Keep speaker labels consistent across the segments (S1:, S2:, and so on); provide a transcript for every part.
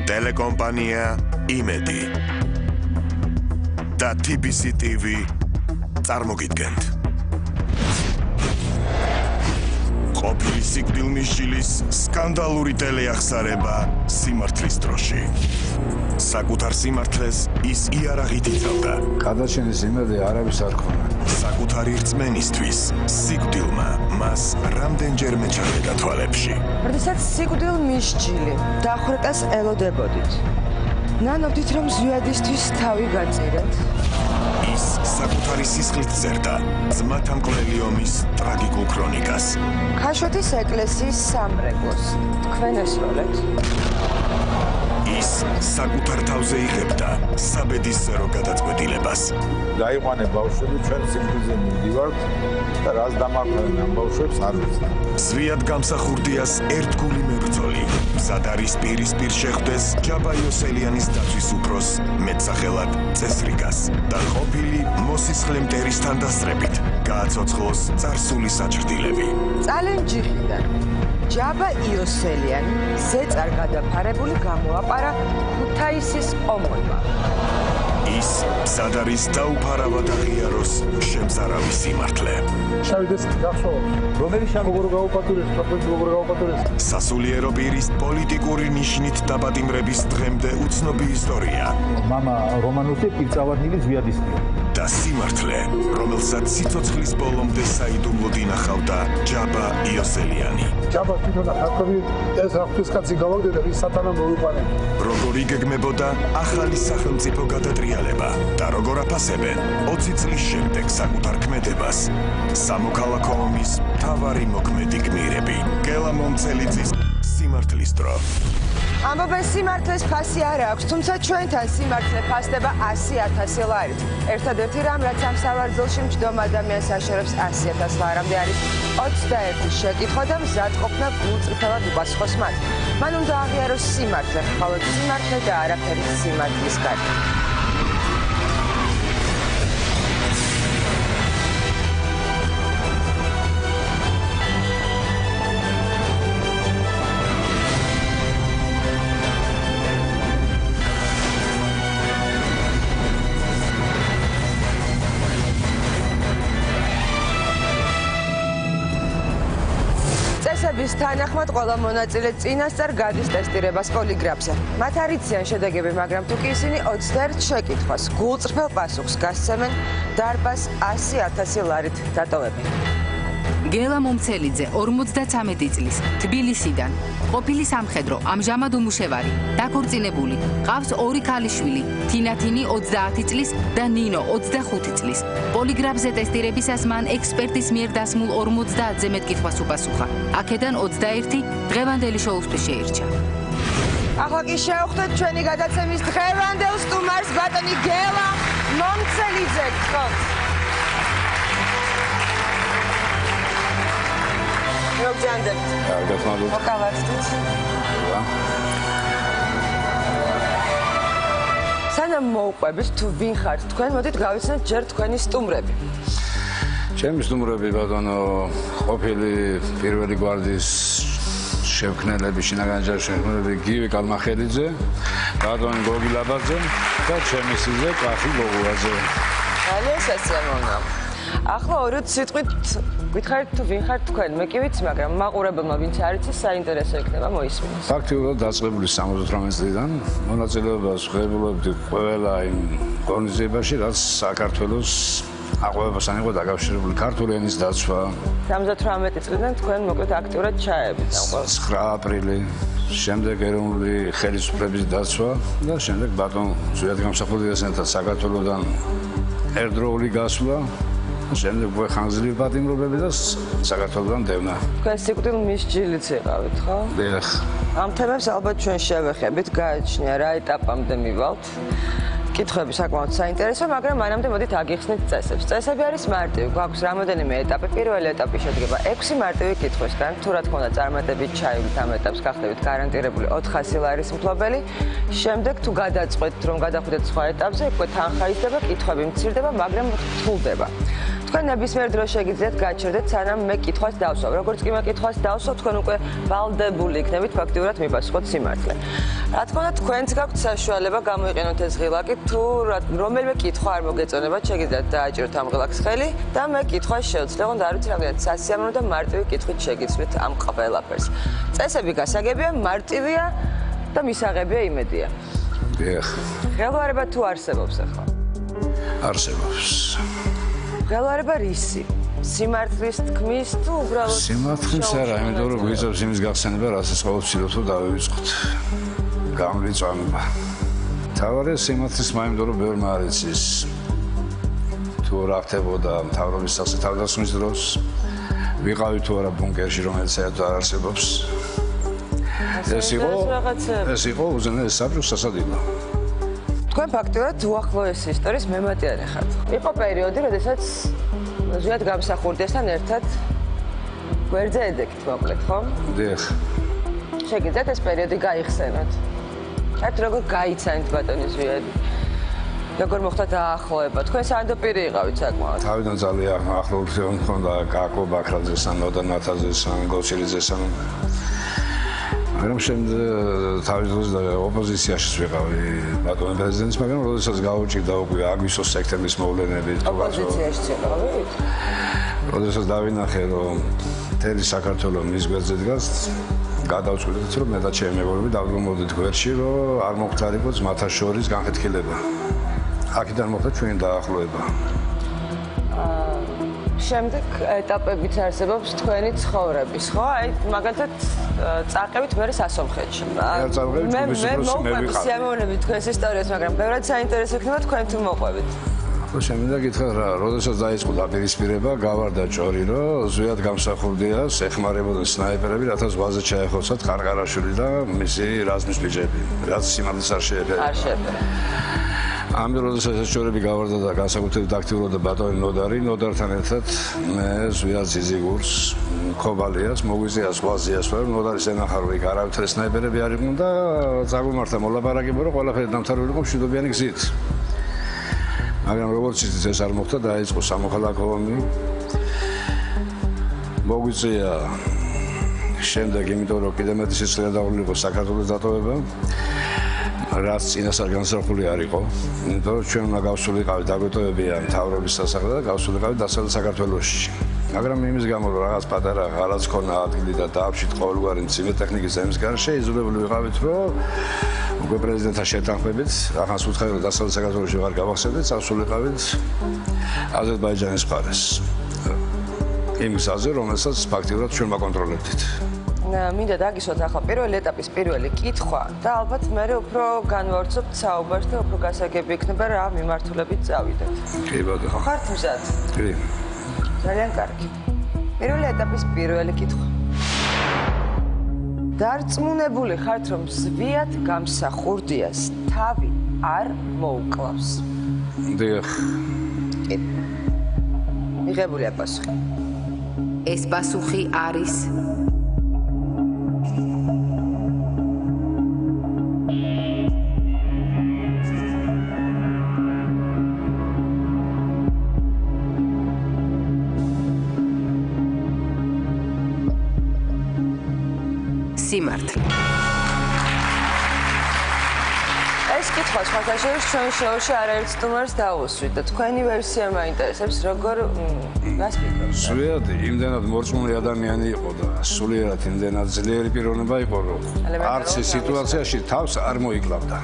S1: ტელეკომპანია იმედი და TBC TV წარმოგიდგენთ. ყოფილი სიკვდილმისჯილის სკანდალური ტელეახსარება სიმართლის დროში. საკუთარ სიმართლეს ის იარაღით იცავდა.
S2: გადაჩენის იმედი არავის არ ქონა.
S1: საკუთარი რწმენისთვის სიკვდილმა მას რამდენჯერმე ჩახედა თვალებში.
S3: როდესაც სიკვდილმისჯილი დახვრეტას ელოდებოდით. ნანობდით რომ ზვიადისთვის თავი გაწირეთ.
S1: ის საკუთარი სისხლით წერდა ძმათა მკვლელი ომის ტრაგიკულ ქრონიკას.
S3: ქაშვეთის ეკლესიის სამრეკლოს თქვენ ესროლეთ.
S1: ის საკუთარ თავზე იღებდა საბედისწერო გადაწყვეტილებას.
S2: გაიყვანე ბავშვები ჩვენ სიკვდილზე მივდივართ და რას დამარხნენ ამ ბავშვებს არ ვიცი.
S1: ზვიად გამსახურდიას ერთგული მებრძოლი მზად არის პირისპირ შეხვდეს ჯაბა იოსელიანის დაცვის უფროს მეტსახელად წესრიგას და ყოფილი მოსისხლე მტერისთან დასწრებით გააცოცხლოს წარსული საჭრდილები.
S3: წალენჯიხიდან ჯაბა იოსელიანი ზეწარ გადაფარებული გამოაპარა ქუთაისის ომონმა.
S1: ის მზად არის დაუფარავად აღიაროს შემზარავი სიმართლე.
S2: შევიდეს გახსოვს რომელი როგორ გაუპატურეს როგორ გაუპატურეს
S1: სასულიერო პირის პოლიტიკური ნიშნით დაპატიმრების დღემდე უცნობი ისტორია.
S2: მამა რომანოვსი პირწავადნილი ზვიადისტია.
S1: და სიმართლე, რომელსაც სიცოცხლის ბოლომდე საიდუმლოდ ინახავდა ჯაბა იოსელიანი.
S2: ჯაბა თვითონ ახალი ეს აღთვისკაცი გავაგდე რის სათანადო მოუყარე.
S1: როგორ იგეგმებოდა ახალი სახელმწიფო გადატრიალება და როგორ აფასებენ 20 წლის შემდეგ საკუთარ ქმედებას სამოქალაქო ომის მთავარი მოქმედი გმირები. გელა მომწელიძის სიმართლის დრო.
S3: ამბობენ სიმართლეს ფასი არ აქვს, თუმცა ჩვენთან სიმართლე ფასდება 100,000 ლარით. ერთადერთი რამ, რაც ამ სავარძელში მჯდომ ადამიანს აშორებს 100,000 ლარამდე არის 21 შეკითხვა და მზადყოფნა გულწრფელად უპასუხოს მათ. მან უნდა აღიაროს სიმართლე, მხოლოდ სიმართლე და არაფერი სიმართლის გარდა. წესების თანახმად ყველა მონაწილე წინასწარ გადის ტესტირებას პოლიგრაფზე. მათ არ იციან შედეგები, მაგრამ თუ კი ისინი 21 შეკითხვას გულწრფელ პასუხს გასცემენ, დარბაზს 100,000 ლარით დატოვებენ.
S4: გელა მომცელიძე 53 წლის თბილისიდან ყოფილი სამხედრო ამჟამად უმუშევარი დაქორწინებული ყავს 2 ქალიშვილი თინათინი 30 წლის და ნინო 25 წლის პოლიგრაფზე ტესტირებისას მან ექსპერტის მიერ დასმულ 50-ზე მეტ კითხვას უპასუხა აქედან 21 დღევანდელი შოუსთვის შეირჩა.
S3: ახლა კი შევხვდეთ ჩვენი გადაცემის დღევანდელ სტუმარს ბატონი გელა მომცელიძე. მოგჯანდებით.
S2: გასმაგოთ.
S3: მოგავარდით. სანამ მოუყვებით თუ ვინ ხართ თქვენ, მოდით გავიცნოთ ჯერ თქვენი სტუმრები.
S2: ჩემი სტუმრები ბატონო ყოფილი პირველი გვარდის შევქმნელები, შინაგანი ჯარის შევქმნელები გივი კალმახელიძე, ბატონი გოგი ლაბაძე და ჩემი სიძე კახი გოგუაძე.
S3: ძალიან სასიამოვნო. ახლა ორი სიტყვით გითხარით თუ ვინ ხართ თქვენ, მე კი ვიცი, მაგრამ მაყურებელმა ვინც არ იცის, საინტერესო იქნება მოისმინოს.
S2: ფაქტიურად დაწყებული 78 წლიდან მონაწილეობას ვღებულობდი ყველა იმ ღონისძიებაში, რაც საქართველოს აყვავებასთან იყო დაკავშირებული. ქართული ენის დაცვა
S3: 78 წლიდან თქვენ მოკლედ აქტიურად ჩაებით ამ ყველას.
S2: 9 აპრილი, შემდეგ ეროვნული ხელისუფლების დაცვა და შემდეგ ბატონ ზვიად გამსახურდიასთან საქართველოსთან ერთდროული გასვლა. შემდეგ ხანგრძლივი პატიმრობები და საქართველოსთან დევნა.
S3: თქვენ სიკვდილმისჯილიც იყავით, ხო?
S2: დიახ.
S3: ამ თემებს ალბათ ჩვენ შევეხებით, გააჩნია რა ეტაპამდე მივალთ. კითხვები საკმაოდ საინტერესო, მაგრამ მანამდე მოდით აგიხსნით წესებს. წესები არის მარტივი, გვაქვს რამოდენიმე ეტაპი. პირველი ეტაპი შედგება 6 მარტივი კითხვისგან. თუ რა თქმა უნდა წარმატებით ჩაივით ამ ეტაპს, გახდებით გარანტირებული 400 ლარის მფლობელი. შემდეგ თუ გადაწყვეტთ, რომ გადახვიდეთ სხვა ეტაპზე, უკვე თანხა იზრდება, კითხვები მცირდება, მაგრამ რთულდება. თქვენ ნებისმიერ დროს შეგიძლიათ გაჩერდეთ, სანამ მე კითხვას დავსვამ. როგორც კი მე კითხვას დავსვამ, თქვენ უკვე ვალდებული იქნებით ფაქტიურად მიპასუხოთ სიმართლე. რა თქმა უნდა, თქვენც გაქვთ საშუალება გამოიყენოთ ეს ღილაკი, თუ რომელიმე კითხვა არ მოგეწონებათ, შეგიძლიათ დააჭიროთ ამ ღილაკს ხელი და მე კითხვას შევძლებ, არ ვიცი რამდენად სასიამოვნო და მარტივი კითხვით შეგიცვლით ამ ყველაფერს. წესები გასაგებია, მარტივია და მისაღებია იმედია.
S2: დიახ.
S3: ხელვარება თუ არსებობს ახლა?
S2: არსებობს.
S3: ხელვარება რისი? სიმართლის თქმის თუ უბრალოდ
S2: სიმართლის არა, იმიტომ რომ გვიწევს იმის გახსენება, რასაც ყოველ ვცდილობთ რომ დავივიწყოთ. გამრიწვანება. თავარია სიმართლის მაიმდო რომ ბევრმა არ იცის. თუ რა ხდებოდა მთავრობის სახე თავდასხმის დროს, ვიყავი თუ არა ბუნკერში, რომელიც საერთოდ არ არსებობს. ეს იყო უზენაესი საბჭოს სასადილო.
S3: თქვენ ფაქტიურად უახლოესი ისტორიის მემატიანე ხართ. იყო პერიოდი, როდესაც ზუსტად გამსახურდიასთან ერთად გვერდზე ეძებთ მოკლედ, ხო?
S2: დიახ.
S3: შეგიძლიათ ეს პერიოდი გაიხსენოთ. საერთოდ როგორ გაიცანით ბატონი ზვიადი? როგორ მოხდა დაახლოება? თქვენ სანდოპირი იყავით საკმაოდ.
S2: თავიდან ძალიან ახლო ურთიერთობა მქონდა კაკო ბაქრაძესთან, ნოდა ნათაძესთან, გოჩილიძესთან. მაგრამ შემდეგ თავის დროს ოპოზიციაში ვიყავი ბატონი პრეზიდენტის, მაგრამ როდესაც გავუჭირდა უკვე აგვისტოს სექტემბრის მოვლენები,
S3: ოპოზიციაში ვიყავით.
S2: როდესაც დავინახე რომ მთელი საქართველო მის გვერდზე დგას, გადავწყვიტეთ რომ მე და ჩემი მეგობრები დავბრუნდით გვერდში, რომ არ მოხდარიყო ძმათა შორის განხეთქილება. აქედან მოხდა ჩვენი დაახლოება.
S3: შემდეგ ეტაპებიც არსებობს თქვენი ცხოვრების, ხო? აი, მაგალითად, წარყევით მე სასომხეთში. მე მოყვებით სიამოვნებით თქვენს ისტორიას, მაგრამ ბევრად საინტერესო იქნება თქვენ თუ მოყვებით.
S2: ხო, შემდეგ გითხრა რა, როდესაც დაიწყო დაპირისპირება, გავარდა ჭორი, რომ ზვიად გამსახურდიას ეხმარებოდნენ სნაიპერები, რათა ზღვაზე ჩაეხოსათ ყარყარაშვილი და მისი რაზმის ბიჭები, რაც სიმართლეს არ შეეფერება.
S3: არ შეეფერება.
S2: ამბი როდესაც ეს ჭორები გავარდა და განსაკუთრებით აქტიურობდა ბატონი ნოდარი, ნოდართან ერთად მე ზვიად ზიზიგურს, ქობალიას, მოგვიწია ზღვაზეას, რომ ნოდარის ენახარო იქ არავითარი სნაიპერები არ იყვნენ და წაგვიმართა მოლაპარაკება, რომ ყველაფერი დამთავრებულიყო მშვიდობიანი გზით. მაგრამ როგორც იცით, ეს არ მოხდა, დაიწყო სამოქალაქო ომი. მოგვიწია შემდეგ, იმიტომ რომ კიდევ მეტი სისხლი დაუვლიყო საქართველოს დატოვება. რაც წინასწარ განსახული არ იყო, იმიტომ რომ ჩვენ უნდა გავსულიყავით დაგვეტოვებია მთავრობის სასახლე და გავსულიყავით დასავლეთ საქართველოში. მაგრამ იმის გამო რომ რაღაც პატარა ღალაც ქონა ადგილი და დააფშით ყოველგვარი მძიმე ტექნიკის ზემის გარშე, იძულებული ვიყავით, რომ უკვე პრეზიდენტთან შეთანხმებით, ახანს უთხარი რომ დასავლეთ საქართველოში ვეღარ გავახსენდეთ, წავსულიყავით აზერბაიჯანის მხარეს. იმ გზაზე, რომელსაც ფაქტიურად ჩვენ ვაკონტროლებდით.
S3: მინდა დაგისვათ ახლა პირველი ეტაპის პირველი კითხვა და ალბათ მე უფრო განვავრცობთ საუბარს და უფრო გასაგები იქნება რა მიმართულებით წავიდეთ.
S2: კი ბატონო.
S3: ხართ მზად?
S2: კი.
S3: ძალიან კარგი. პირველი ეტაპის პირველი კითხვა. დარწმუნებული ხართ რომ ზვიად გამსახურდიას თავი არ მოუკლავს?
S2: დიახ.
S3: კი. მიღებულია პასუხი.
S4: ეს პასუხი არის სიმართლე.
S3: ეს კითხვა სხვათა შორის ჩვენ შოუში არაერთ სტუმარს დაუსვით და თქვენი ვერსია მაინტერესებს, როგორ გასპიკრობთ?
S2: ზვიად იმდენად მორწმუნე ადამიანი იყო და სულიერად იმდენად ძლიერი პიროვნება იყო, რომ არც ეს სიტუაციაში თავს არ მოიკლავდა.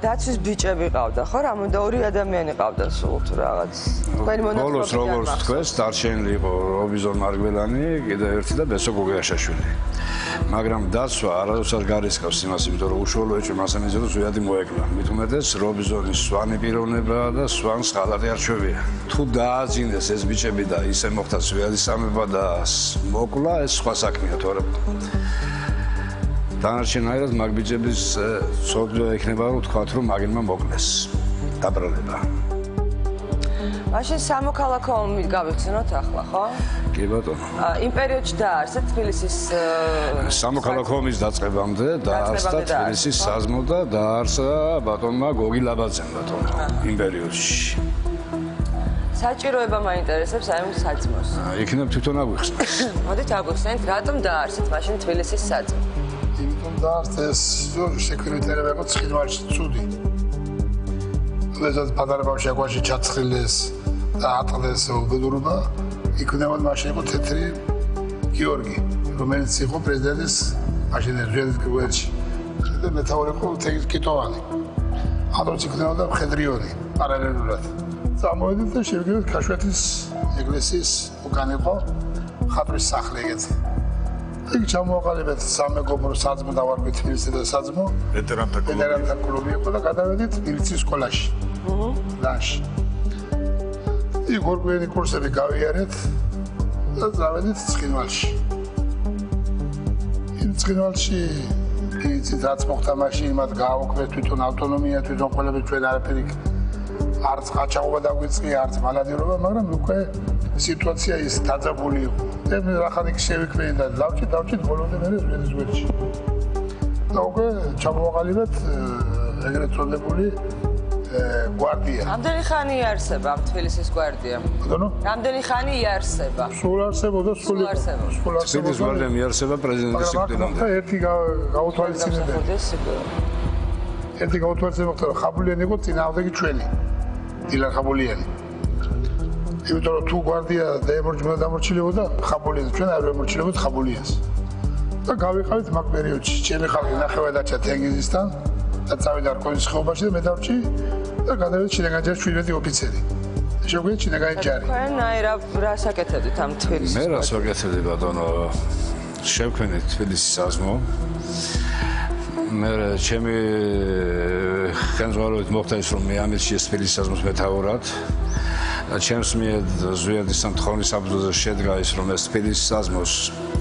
S3: დაცვის ბიჭები ყავდა, ხო? რამონდა ორი ადამიანი ყავდა სულ თუ რაღაც. თქვენი მონათხრობი.
S2: ბოლოს როგორც თქვეს, დარჩენილი იყო რობიზონ მარგველანი, კიდევ ერთი და ბესო გოგიაშაშვილი. მაგრამ დაცვა არასდროს არ გარისკავს იმას, იმიტომ რომ უშუალო ეჭვი მასე მიზერო ზვიადი მოეკლა. მით უმეტეს რობიზონის სვანი პიროვნებაა და სვანს ღალატი არ ჩვევია. თუ დააძინეს ეს ბიჭები და ისე მოხდა ზვიადის სამება და მოკლა, ეს სხვა საქმეა, თორემ დანარჩენაირად მაგ ბიჭების სოძვა ექნება რომ თქვათ რომ მაგინმა მოკლეს. დაბრალება.
S3: მაშინ სამოქალაქო ომი გავიხსენოთ ახლა, ხო?
S2: კი ბატონო.
S3: იმ პერიოდში დაარსეთ თბილისის
S2: სამოქალაქო ომის დაწყებამდე დაარსდა თბილისის საზმო და დაარსა ბატონმა გოგი ლაბაძემ ბატონო იმ პერიოდში.
S3: საჭიროება მაინტერესებს აი ამ საძმოს.
S2: იქნებ თვითონ აგვიხსნას.
S3: მოდით აგვიხსენით, რატომ დაარსეთ მაშინ თბილისის საძმო?
S5: იმიტომ დაარსეს შექმნითერება იყო ცხინვალში ცუდი. როდესაც პატარა ბავშვი აგვაში ჩაცხილეს და ატყდეს უბედურობა, იქნებოდ მაშინ იყო თეთრი გიორგი, რომელიც იყო პრეზიდენტის მაშინ ზვიადის გვერდში. და მეთაური იყო კიტოვანი. ანდროც იქნებოდა მხედრიონი პარალელურად. წამოვედით და შევიდით ქაშვეთის ეკლესიის უკან იყო ხატვის სახლი ეგეც. იქ ჩამოვაყალიბეთ სამეგობრო საძმო დავარქვით თბილისში და საძმო ვეტერანთა კლუბი იყო და გადავედით მილიციის სკოლაში. დაში. იქ ორკვიანი კურსები გავიარეთ და წავედით ცხინვალში. იმ ცხინვალში ის რაც მოხდა მაშინ მათ გააუქმეს თვითონ ავტონომია, თვითონ ყველაფერი ჩვენ არაფერი არც ყაჩაღობა დაგვიწყია, არც მალადიერობა, მაგრამ უკვე სიტუაცია ის დაძაბული იყო. და ახალი შევიქმნე და დავჭით ბოლომდე მე ზვიადის გვერდში. და უკვე ჩამოვაყალიბეთ ეგრეთ წოდებული გვარდია.
S3: რამდენი ხანი იარსება ამ თბილისის გვარდია?
S5: ბატონო?
S3: რამდენი ხანი იარსება?
S5: სულ არსებობდა, სულ
S2: თბილისის გვარდია მიარსება პრეზიდენტის სიკვდილამდე.
S5: ერთი გაუთვალისწინებელი. ერთი გაუთვალისწინებელი მოხდა, რომ ხაბულიანი იყო წინააღმდეგი ჩვენი. დილან ხაბულიანი. იმიტომ რომ თუ გვარდია დამორჩილებოდა ხაბულიანს, ჩვენ არ ვემორჩილებოდ ხაბულიანს. და გავიყავით მაგ პერიოდში. ჩემი ხალხი ნახევარ დაჭა თენგიზისთან და წავიდა არკონის ხეობაში და მე დავჭი და გადავედი ჩინაგანჯარის 17 ოფიცერი. შეგვიძლია ჩინაგანი ჯარი.
S3: თქვენ აი რა საკეთებდით ამ თბილისის?
S2: მე რას ვაკეთებდი ბატონო? შევქმნით თბილისის საძმო. მე ჩემი ხელმძღვანელობით მოხდა ის რომ მე ამერჩიეს თბილისის საძმოს მეთაურად. და ჩემს მიერ ზვიადის სამთხოვნის საბრძოლოზე შედგა ის რომ ეს თბილისის საძმოს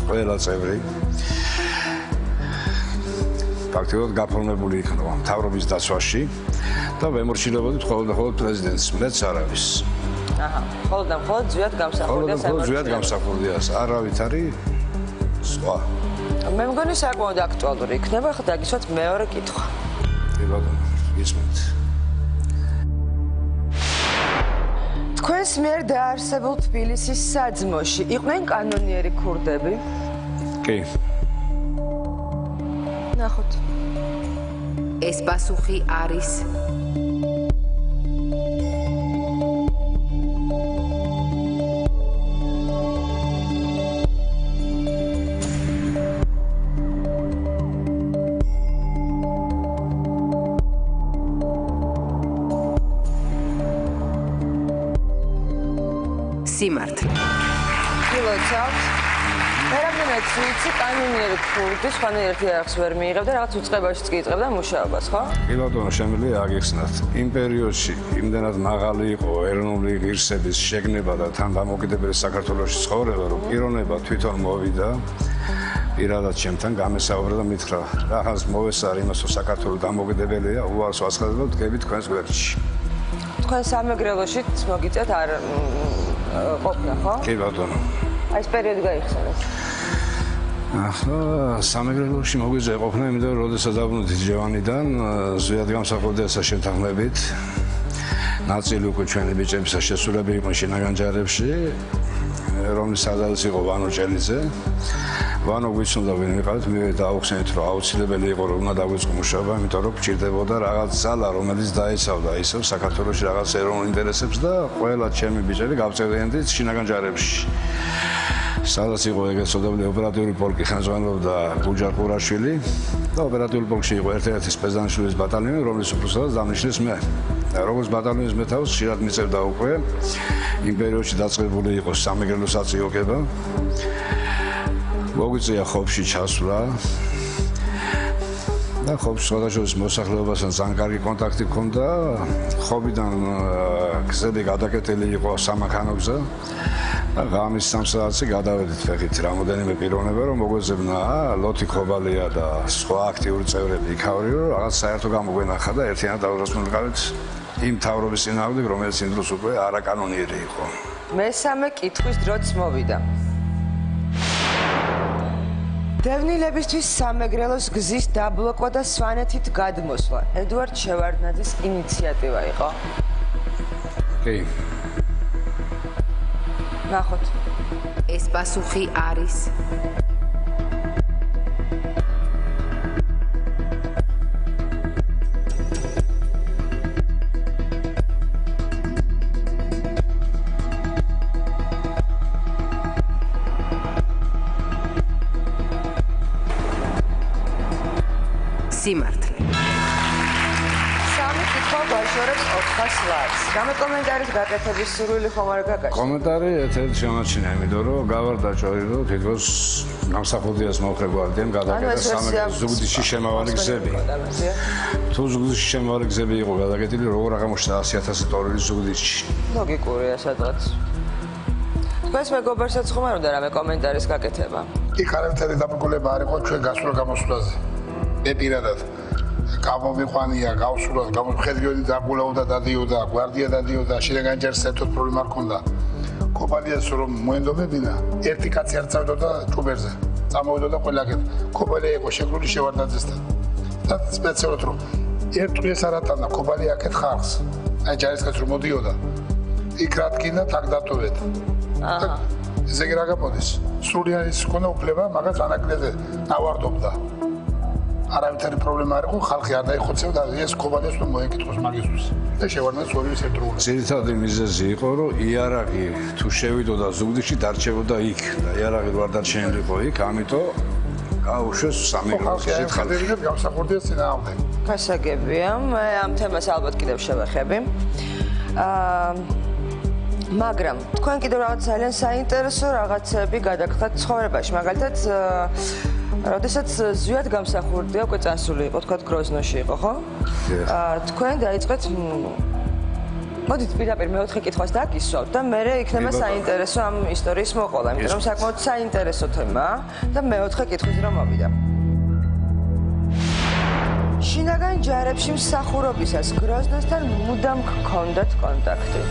S2: ყველა წევრი ფაქტობრივად გაფორმებული იქნება მთავრობის დაცვაში და ვემორჩილებოდით ხოლმე პრეზიდენტს, მეც არავის.
S3: აჰა, ხოლმე ზვიად გამსახურდიას.
S2: ხოლმე ზვიად გამსახურდიას, არავით არის სხვა.
S3: მე მგონი საკმაოდ აქტუალური იქნება, ხო დაგისვათ მეორე კითხვა.
S2: კი ბატონო, ისმენთ.
S3: თქვენს მიერ დაარსებულ თბილისის საძმოში იყვნენ კანონიერი ქურდები?
S2: კი.
S3: ნახოთ.
S4: ეს პასუხი არის სიმართლე.
S3: გილოცავთ. მე რამდენად ვიცი კანონიერი ქურდი, სხვანი ერთი არხს ვერ მიიღებდა, რაღაც უწყებაშიც კი იწყებდა მუშაობას, ხო?
S2: კი ბატონო, შემიძლია აგიხსნათ. იმ პერიოდში იმდენად მაღალი იყო ეროვნული ღირსების შეგნება და თან დამოკიდებელი საქართველოში ცხოვრება, რომ პიროვნება თვითონ მოვიდა პირადად ჩემთან გამესაუბრა და მითხრა, რაღაც მოვესწარ იმას, რომ საქართველო დამოკიდებელია, უარს ვაცხადებო დგები თქვენს გვერდში.
S3: თქვენ სამეგრელოშიც მოგიწევთ არ ყოფნა, ხო?
S2: კი ბატონო.
S3: აი ეს პერიოდი გაიხსენეთ.
S2: ახლა სამეგრელოში მოგვიძე ყოფნა, იმიტომ რომ როდესაც დაბრუნდით ჯევანიდან, ზვიად გამსახურდიასა შეთანხმებით. ნაწილი უკვე ჩვენი ბიჭებისა შესულები იყო შინაგანჯარებში, რომლის სადაც იყო ვანო ჭელიძე. ვანო გვიცნობდა ვინ ვიყავით, მე დაუხსენით რომ აუცილებელი იყო რომ უნდა დაგვიწყო მუშაობა, იმიტომ რომ გჭირდებოდა რაღაც ძალა, რომელიც დაიცავდა ისევ საქართველოში რაღაც ეროვნულ ინტერესებს და ყველა ჩემი ბიჭები გავწევდიანდით შინაგანჯარებში. სადაც იყო ეგრეთ წოდებული ოპერატიული პოლკი ხელმძღვანელობდა გუჯარ ყურაშვილი და ოპერატიული პოლკში იყო ერთ-ერთი სპეცდანიშვილის ბატალიონი, რომლის უფროსადაც დამნიშნეს მე. და როგორც ბატალიონის მეთაურს ხშირად მიწევდა უკვე იმ პერიოდში დაწყებული იყო სამეგრელო საწიოქება. მოგვიწია ხობში ჩასვლა და ხობს სხვადასხვა მოსახლეობასთან ძალიან კარგი კონტაქტი ჰქონდა. ხობიდან გზები გადაკეტილი იყო სამანქანოგზა და ღამის 3 საათზე გადავედით ფეხით რამოდენიმე პიროვნება რომ მოგვეძებნა ლოთი ხობალია და სხვა აქტიური წევრები იქავიო რაღაც საერთო გამოგვენახა და ერთიანად დავდროწმულიყავით იმ მთავრობის წინააღმდეგ რომელიც იმ დროს უკვე არაკანონიერი იყო.
S3: მესამე კითხვის დროც მოვიდა. დევნილებისთვის სამეგრელოს გზის დაბლოკვა და სვანეთით გადმოსვლა ედუარდ შევარდნაძის ინიციატივა იყო.
S2: კი.
S3: ნახოთ.
S4: ეს პასუხი არის სიმართლე.
S3: სამი კითხვა გვაშორებს 400 ლარს. რამე კომენტარის გაკეთების სურვილი ხომ არ გაგაჩნდა?
S2: კომენტარი ერთ-ერთი შემოჩინა, იმიტომ რომ გავარდაჭორი, რომ თითქოს გამსახურდიას მოხერგვარდიან გადაკეთდა სამეგრელოს ზუგდიდში შემავალი გზები. თუ ზუგდიდში შემავალი გზები იყო გადაკეთილი, როგორ აღმოჩნდა 100,000 ტოლი ზუგდიდში?
S3: ლოგიკურია სადღაც. თქვენს მეგობარსაც ხომ არ უნდა რამე კომენტარის გაკეთება?
S5: იქ არავითარი დაბრკოლება არ იყო ჩვენ გასულ გამოსვლაზე. მე პირადად გამომიყვანია გავსულას გამომხედრიოდი დაგულაოდა დადიოდა გვარდია დადიოდა შინაგან ჯერ საერთოდ პრობლემა არ ქონდა კოპალიას რომ მოენდომებინა ერთი კაცი არ წავდოდა ჭუბერზე წამოვიდოდა ყველაკეთ კოპალია იყო შეკრული შევარდაძესთან და სპეციალურად რომ ერთ დღეს არატანა კოპალია აქეთ ხარს აი ჯარისკაც რომ მოდიოდა იქ რა თქინა თაკ დატოვეთ ესე იგი რა გამოდის სრულიარის ქონა უფლება მაგას ანაკლეზე ავარდობდა არავითარი პრობლემა არ იყო, ხალხი არ დაიხოცებდა ეს კოპალიას რომ მოეკითხოს მაგისთვის. და შევარდნეს ორივე ერთდროულად.
S2: ძირითადი მიზეზი იყო, რომ იარაღი თუ შევიდოდა ზუგდიდში, დარჩებოდა იქ და იარაღი რო არ დარჩენილიყო იქ, ამიტომ გაუშვეს სამეგრელოს ხალხი.
S5: ხალხი გამსახურდიას წინააღმდეგ.
S3: გასაგებია, მე ამ თემას ალბათ კიდევ შევეხები. მაგრამ თქვენ კიდევ რაღაც ძალიან საინტერესო რაღაცები გადაგხდათ ცხოვრებაში, მაგალითად როდესაც ზვიად გამსახურდია, უკვე წასული იყო, თქვა გროზნოში იყო, ხო? თქვენ დაიწყეთ მოდით პირდაპირ მეოთხე კითხვას დაგისვავთ და მე იქნება საინტერესო ამ ისტორიის მოყოლა, იმიტომ რომ საკმაოდ საინტერესო თემაა და მეოთხე კითხვის რომ მოვიდა. შინაგან ჯარებში მსახურობისას გროზნოსთან მუდამ გქონდათ კონტაქტი.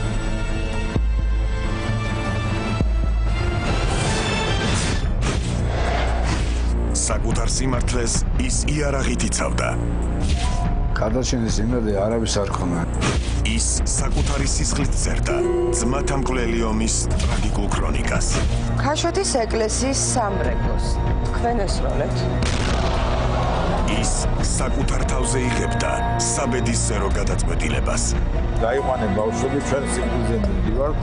S1: საკუთარ სიმართლეს ის იარაღით იცავდა.
S2: გადაჩენის იმედი არავის არ ქონა.
S1: ის საკუთარი სისხლით წერდა ძმათა მკვლელი ომის ტრაგიკულ ქრონიკას.
S3: ქაშვეთის ეკლესიის სამრეკლოს თქვენ ესროლეთ.
S1: ის საკუთარ თავზე იღებდა საბედისწერო გადაწყვეტილებას.
S6: გაიყვანე ბავშვები ჩვენ სიკვდილზე მივდივართ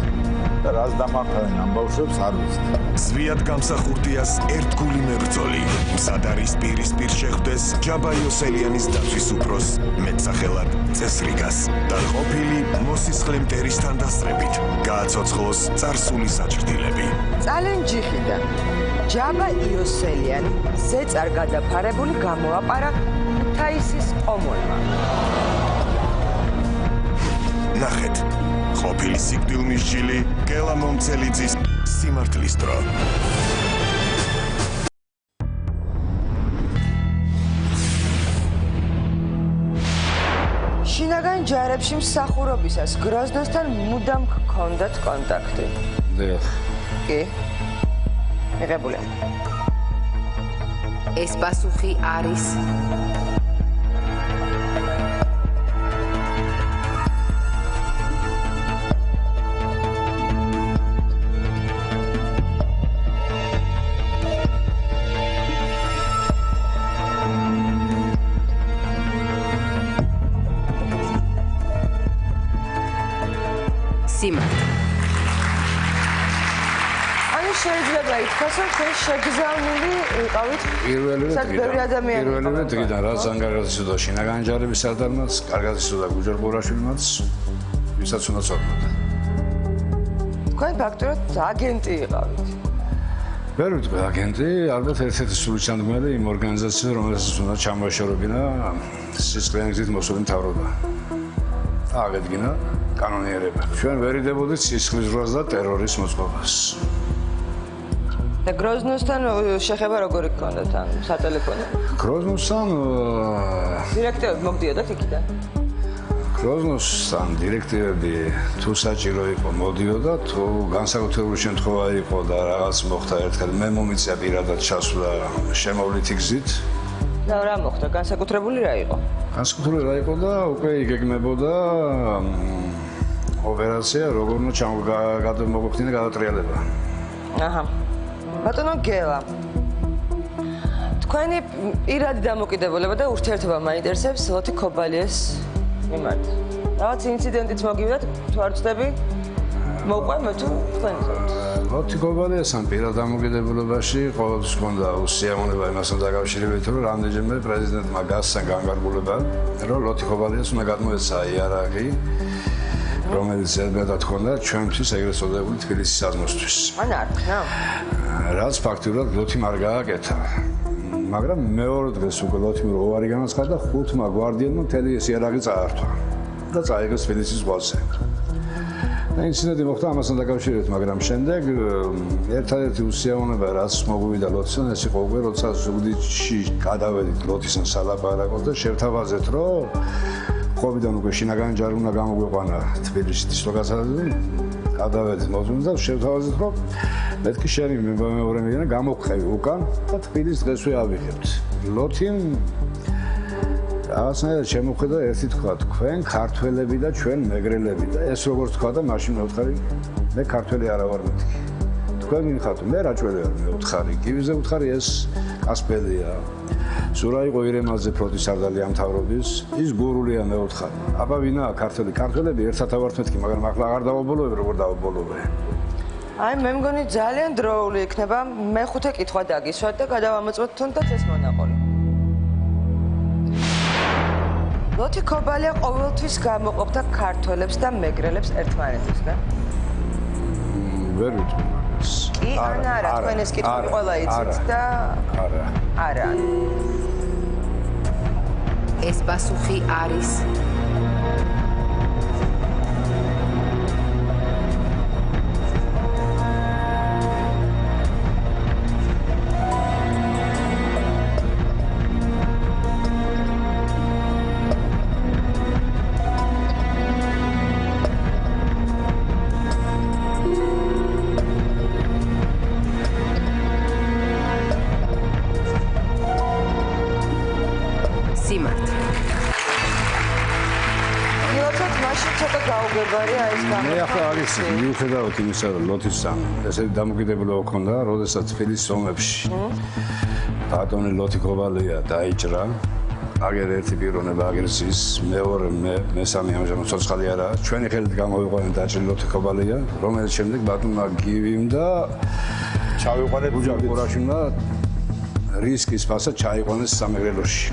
S6: და რას დამართავენ ამ ბავშვებს არ ვიცით.
S1: ზვიად გამსახურდიას ერთგული მებრძოლი მზად არის პირისპირ შეხვდეს ჯაბა იოსელიანის დაცვის უფროს მეტსახელად წესრიგას და ყოფილი მოსისხლე მტერისთან დასწრებით გააცოცხლოს წარსული საჭრდილები.
S3: წალენჯიხიდან ჯაბა იოსელიანი ზეწარ გადაფარებული გამოაპარა ქუთაისის ყომოლმა.
S1: ნახეთ ყოფილი სიკვდილმისჯილი გელა მომცელიძის სიმართლის დრო.
S3: შინაგან ჯარებში მსახურობისას გროზნოსთან მუდამ გქონდათ კონტაქტი.
S2: დიახ.
S3: კი. მიღებულია.
S4: ეს პასუხი არის სიმართლე.
S3: ანუ შეიძლება ითქვას, რომ თქვენ შეგზავნილი იყავით
S2: პირველივე დღიდან რაც ანგარიშს უდო შინაგან ჯარების სარდალმაც, კარგად იცოდა გუჯერ ყურაშვილმაც, ვისაც უნდა წოდნოდა.
S3: თქვენ ფაქტურად აგენტი იყავით.
S2: ვერ ვიტყვი აგენტი, ალბათ ერთ-ერთი სულისჩამდგმელი იმ ორგანიზაციაზე, რომელსაც უნდა ჩამოეშორებინა სისხლიანი გზით მოსული მთავრობა. აღედგინა კანონიერება. ჩვენ ვერიდებოდით სისხლის ზრდას და ტერორის მოწყობას.
S3: და გროზნოსთან შეხება როგორი გქონდათ ან სატელეფონო?
S2: გროზნოსთან
S3: დირექტივები მოგდიოდათ იქიდან?
S2: გროზნოსთან დირექტივები თუ საჭირო იყო მოდიოდა, თუ განსაკუთრებული შემთხვევა იყო და რაღაც მოხდა ერთხელ მე მომიწია პირადად ჩასვლა შემოვლითი გზით.
S3: და რა მოხდა? განსაკუთრებული რა იყო?
S2: განსაკუთრებული რა იყო და უკვე იგეგმებოდა ოპერაცია, როგორ უნდა ჩამოგხდინა გადატრიალება.
S3: აჰა. ბატონო გელა. თქვენი პირადი დამოკიდებულება და ურთიერთობა მაინტერესებს ლოთი ქობალიას მიმართ. რაღაც ინციდენტიც მოგივიდათ, თუ არ ვწდები, მოყვე მე თუ თქვენ ხართ.
S2: ლოთი ქობალიასთან პირად დამოკიდებულებაში ყოველთვის ჰქონდა უსიამოვნება იმასთან დაკავშირებით, რომ რამდენჯერმე პრეზიდენტმა გასცა განკარგულება, რომ ლოთი ქობალიას უნდა გადმოეცა იარაღი, რომელიც ზედმეტად ჰქონდა ჩვენთვის ეგრეთ წოდებული თბილისის საზმოსთვის.
S3: ან არ ხნა?
S2: რაც ფაქტურად ლოთიმ არ გააკეთა. მაგრამ მეორე დღეს უკვე ლოთიმ როვარი განაცხადა, 5-მა გვარდიელმა მთელი ეს იარაღი წაართვა და წაიღეს თბილისის ზღვაზე. ინციდენტი მოხდა ამასთან დაკავშირებით, მაგრამ შემდეგ ერთადერთი უსიამოვნება, რაც მოგვივიდა ლოთისთან, ეს იყო უკვე, როცა ზუგდიდში გადავედით ლოთისთან სალაპარაკოს და შევთავაზეთ, რომ ხობიდან უკვე შინაგანი ჯარი უნდა გამოგვიყვანა თბილისის ლოკაციაზე. გადავედით ლოთისთან და შევთავაზეთ, რომ მეთქი შენი მეორე მიგონა გამოვხევი უკან და თბილისს დღესვე ავიღებთ. ლოთიმ რაღაცნაირად შემოხვდა ერთი თქვა, თქვენ ქართველები და ჩვენ მეგრელები და ეს როგორც თქვა და მაშინ მეუთხარი, მე ქართველი არა ვარ მეთქი. თქვენ ვინხართ? მე რაჭველი ვარ, მეუთხარი. გივიზე უთხარი ეს კასპელია. სურა იყო ირემაძე ფრონტის სარდალი ამ მთავრობის, ის გურულია მეუთხარი. აბა ვინაა ქართველი? ქართველები ერთად ვართ მეთქი, მაგრამ ახლა აღარ დავაბოლოებ, როგორ დავაბოლოებ.
S3: აი მე მგონი ძალიან დროული იქნება მეხუთე კითხვა დაგისვათ და გადავამოწმოთ თუნდაც ეს მონაყოლი. ლოთი ქობალია ყოველთვის გამოყოფდა ქართველებს და მეგრელებს ერთმანეთისგან.
S2: ვერ ვიტყვი.
S3: კი, არა, თქვენ ეს კითხვები ყველა იცით და არა.
S4: ეს პასუხი არის
S2: მე ახლა არის მიუხედავად იმისა, რომ ლოთისთან ესეთი დამოკიდებულება ჰქონდა, როდესაც თბილისის ომებში ბატონი ლოთი ქობალია დაიჭრა, აგერ ერთი პიროვნება აგრესიის, მეორე მესამე ამჟამად ცოცხალი არა, ჩვენი ხელით გამოვიყვანენ დაჭრილი ლოთი ქობალია, რომელიც შემდეგ ბატონმა გივიმ და ჩავიყვანეთ ბუჯაკურაშინა რისკის ფასად ჩაიყვანეს სამეგრელოში.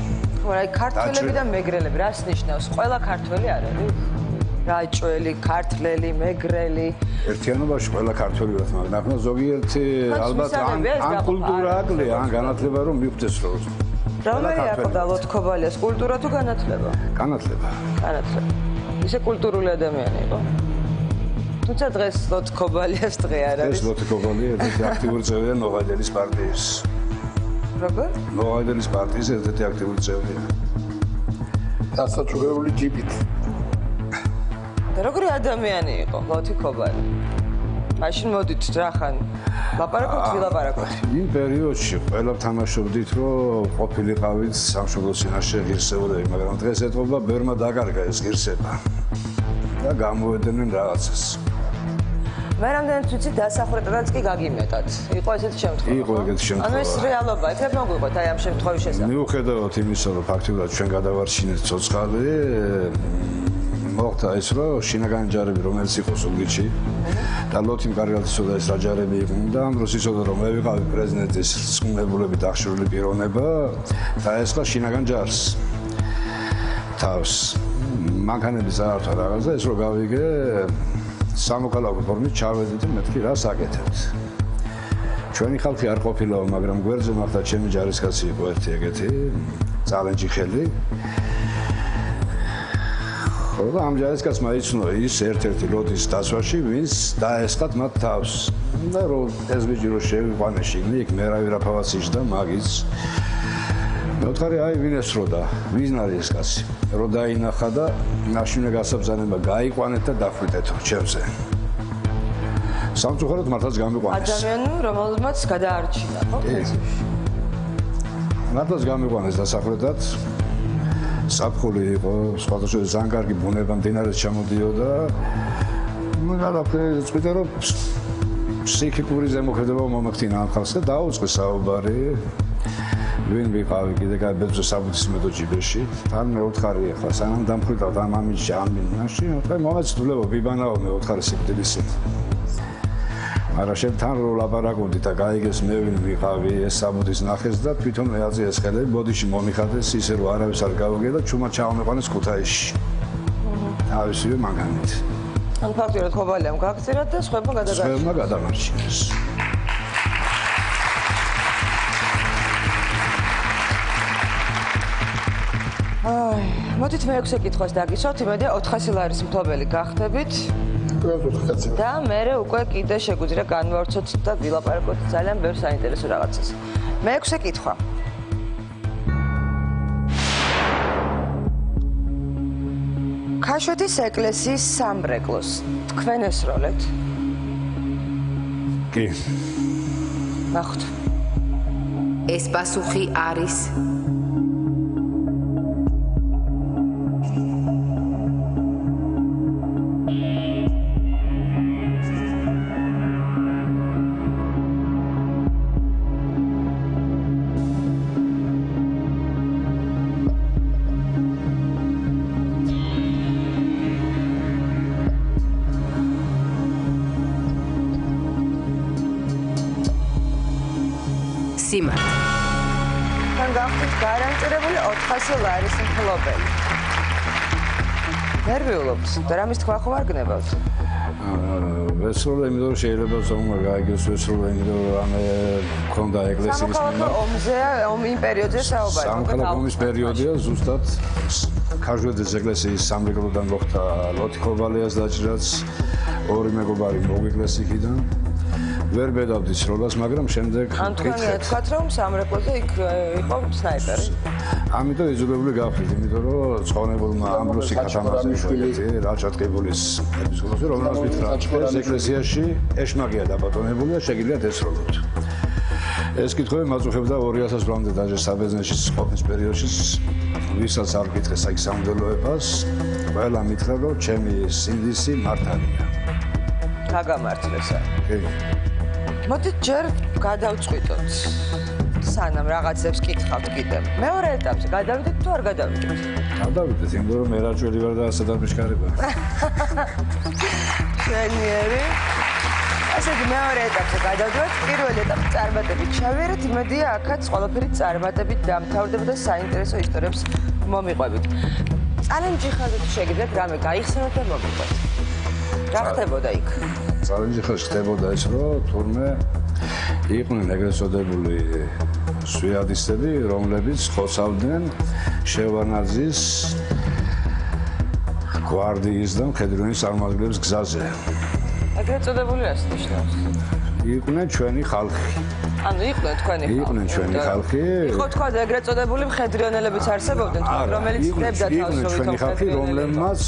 S3: ხო, აი ქართველები და მეგრელები რას ნიშნავს? ყველა ქართველი არ არის? რაჭველი, ქართლელი, მეგრელი.
S2: ერთიანობაში ყველა ქართველი ვართ, მაგრამ ახლა ზოგიერთი ალბათ ან კულტურა აკლია, ან განათლება რომ მიხვდეს რომ.
S3: რომელი აკლდა ლოთი ქობალიას, კულტურა თუ განათლება?
S2: განათლება.
S3: ისე კულტურული ადამიანი იყო. თუმცა დღეს ლოთი ქობალიას დღე არ არის.
S2: ეს ლოთი ქობალია ერთ-ერთი აქტიური წევრია ნოღაიდელის პარტიის.
S3: როგორ?
S2: ნოღაიდელის პარტიის ერთ-ერთი აქტიური წევრია.
S5: დასაჭურებელი ჯიპით.
S3: და როგორი ადამიანი იყო ლოთი ქობალი? მაშინ მოდით რახან ლაპარაკობთ, ვილაპარაკოთ.
S2: იმ პერიოდში ყველა თამაშობდით, რომ ყოფილიყავით სამშობლოს წინაშე ღირსეულები, მაგრამ დღეს ეთყობა ბევრმა დაკარგა ეს ღირსება და გამოვედნენ რაღაცას.
S3: მე რამდენიც ვიცი დასახვრეტადაც კი გაგიმეტათ. იყო ესეთი შემთხვევა.
S2: იყო ეგეთი შემთხვევა.
S3: ანუ ეს რეალობა, ეხლა მოგვიყოთ აი ამ შემთხვევის შესახებ.
S2: მიუხედავად იმისა, რომ ფაქტობრივად ჩვენ გადავარჩინეთ ცოცხალი, მოხდა ეს, რომ შინაგანი ჯარები, რომელიც იყო ზუგდიდში და ლოთიმ კარგად იცოდა ეს რა ჯარები იყვნენ და ამ დროს იცოდა, რომ მე ვიყავი პრეზიდენტის სრულებულებით აღშურული პიროვნება და ესხა შინაგან ჯარს. თავს მანქანები წაართვა რაღაც და ეს რო გავიგე სამოქალაქო ფორმით ჩავედი და მეთქი რას აკეთებთ. ჩვენი ხალხი არ ყოფილაო, მაგრამ გვერდზე მაგდა ჩემი ჯარისკაცი იყო ერთი ეგეთი, წალენჯი ხელი. ხო და ამ ჯარისკაცმა იცნო ის ერთ-ერთი ლოთის დასვაში, ვინც დაესხათ მათ თავს. და რომ ეს ბიჭი რო შევიყვანე შიგნით, იქ მე რავი რა ფავაც იჯდა მაგის. მე ვთქარი აი ვინ ესროდა, ვინ არის ეს კაცი? რო დაინახა და მაშინე გასაბრძანება გაიყვანეთ და დახვიდეთო ჩემზე. სამწუხაროდ მართლაც გამიყვანეს.
S3: ადამიანი, რომელმაც გადაარჩინა, ხო?
S2: მართლაც გამიყვანეს დასახვრეტად. საფხული იყო, სხვადასხვა ზანგარგი ბუნება მდინარეს ჩამოდიოდა ყველაფერი წვიდა რომ ფსიქიკური ზემოქმედება მომექცინა ამ ხალხს და დაუწყე საუბარი ვინ ვიყავი კიდე გაიბეჭდა საბუთისმეტო ჯიბეში თან მეოთხარი ახლა სანამ დამხვიდავ ამ ამიში ამ მინაში თქვენ მომეცდულება ვიბანაო მეოთხარი სიკვდილისით არა შენთან რო ლაპარაკობდი და გაიგეს მე ვინ ვიყავი ეს საბუთის ნახეს და თვითონ მეაზე ეს ხელები ბოდიში მომიხადეს ისე რომ არავის არ გავიგე და ჩუმად ჩავამეყანეს ქუთაისში თავისივე მანქანით
S3: ან ფაქტობრივად ხობალიამ გაგწირა და სხვებმა
S2: გადაგარჩინეს
S3: აი მოდით მე-6 კითხვას დაგისვათ იმედია 400 ლარის მფლობელი გახდებით და მერე უკვე კიდე შეგვიძლია განვავრცოთ და ვილაპარაკოთ ძალიან ბევრ საინტერესო რაღაცას. მე-6 კითხვა. ქაშვეთის ეკლესიის სამრეკლოს თქვენ ესროლეთ?
S2: კი.
S3: ნახოთ.
S4: ეს პასუხი არის სიმართლე.
S3: თან გახდით გარანტირებული 400 ლარის მფლობელი. ნერვიულობთ და რამის თქვა ხომ არ გნებავთ?
S2: ვესროლე იმიტომ რომ შეიძლება ზოგმა გაიგოს ვესროლე იმიტომ რომ ამე მქონდა ეკლესიის
S3: ომის პერიოდზე საუბარი.
S2: სამოქალაქო ომის პერიოდია ზუსტად ქაშვეთის ეკლესიის სამრეკლოდან მოხდა ლოთი ხობალიას დაჭრაც ორი მეგობარი მოგვიკლეს იქიდან ვერ ბედავდი სროლას, მაგრამ შემდეგ
S3: თქვათ რომ სამრეკლოზე იქ იყო სნაიპერი.
S2: ამიტომ იძულებული გავხდით, იმიტომ რომ ცხონებულმა ამბროსი ქათამაძე რაჭატკებულის ეპისკოპოსი რომელსაც მითხრა, ეს ეკლესიაში ეშმაკია დაბატონებული და შეგიძლიათ ესროლოთ. ეს კითხვები მაწუხებდა 200 წლამდე დაჟე საბერძნეთის ყოფნის პერიოდში, ვისაც არ გითხრეს აქ სამღვდელოებას, ყველა მითხრა რომ ჩემი სინდისი მართალია.
S3: გაგამართლესა.
S2: კი.
S3: მოდით ჯერ გადავწყვიტოთ. სანამ რაღაცებს კითხავთ კიდე. მეორე ეტაპზე გადავიდეთ თუ არ გადავიდეთ?
S2: გადავიდეთ, იმიტომ რომ მე რაჭველი ვარ და ასეთ ამიშკარება.
S3: შენიერი. ასე იგი მეორე ეტაპზე გადავდივართ. პირველ ეტაპზე წარმატებით ჩავიერეთ, იმედია აქაც ყველაფერი წარმატებით დამთავრდება და საინტერესო ისტორიებს მომიყვებით. წალენჯი ხაზით შეგიძლიათ რამე გაიხსენოთ და მომიყვეთ. რა ხდებოდა იქ?
S2: წალენჯი ხაზით ხდებოდა ის, რომ თურმე იყვნენ ეგრეთ წოდებული სვიადისტები, რომლებიც ხოცავდნენ შევარნაძის გვარდიის და მხედრიონის წარმომადგენლების გზაზე.
S3: ეგრეთ წოდებული რას ნიშნავს?
S2: იყვნენ ჩვენი ხალხი.
S3: ანუ იყვნენ თქვენი ხალხი.
S2: იყვნენ ჩვენი ხალხი.
S3: იყო თქვა ეგრეთ წოდებული მხედრიონელებიც არსებობდნენ, რომელიც დებდა თავს
S2: იყვნენ ჩვენი ხალხი, რომლებმაც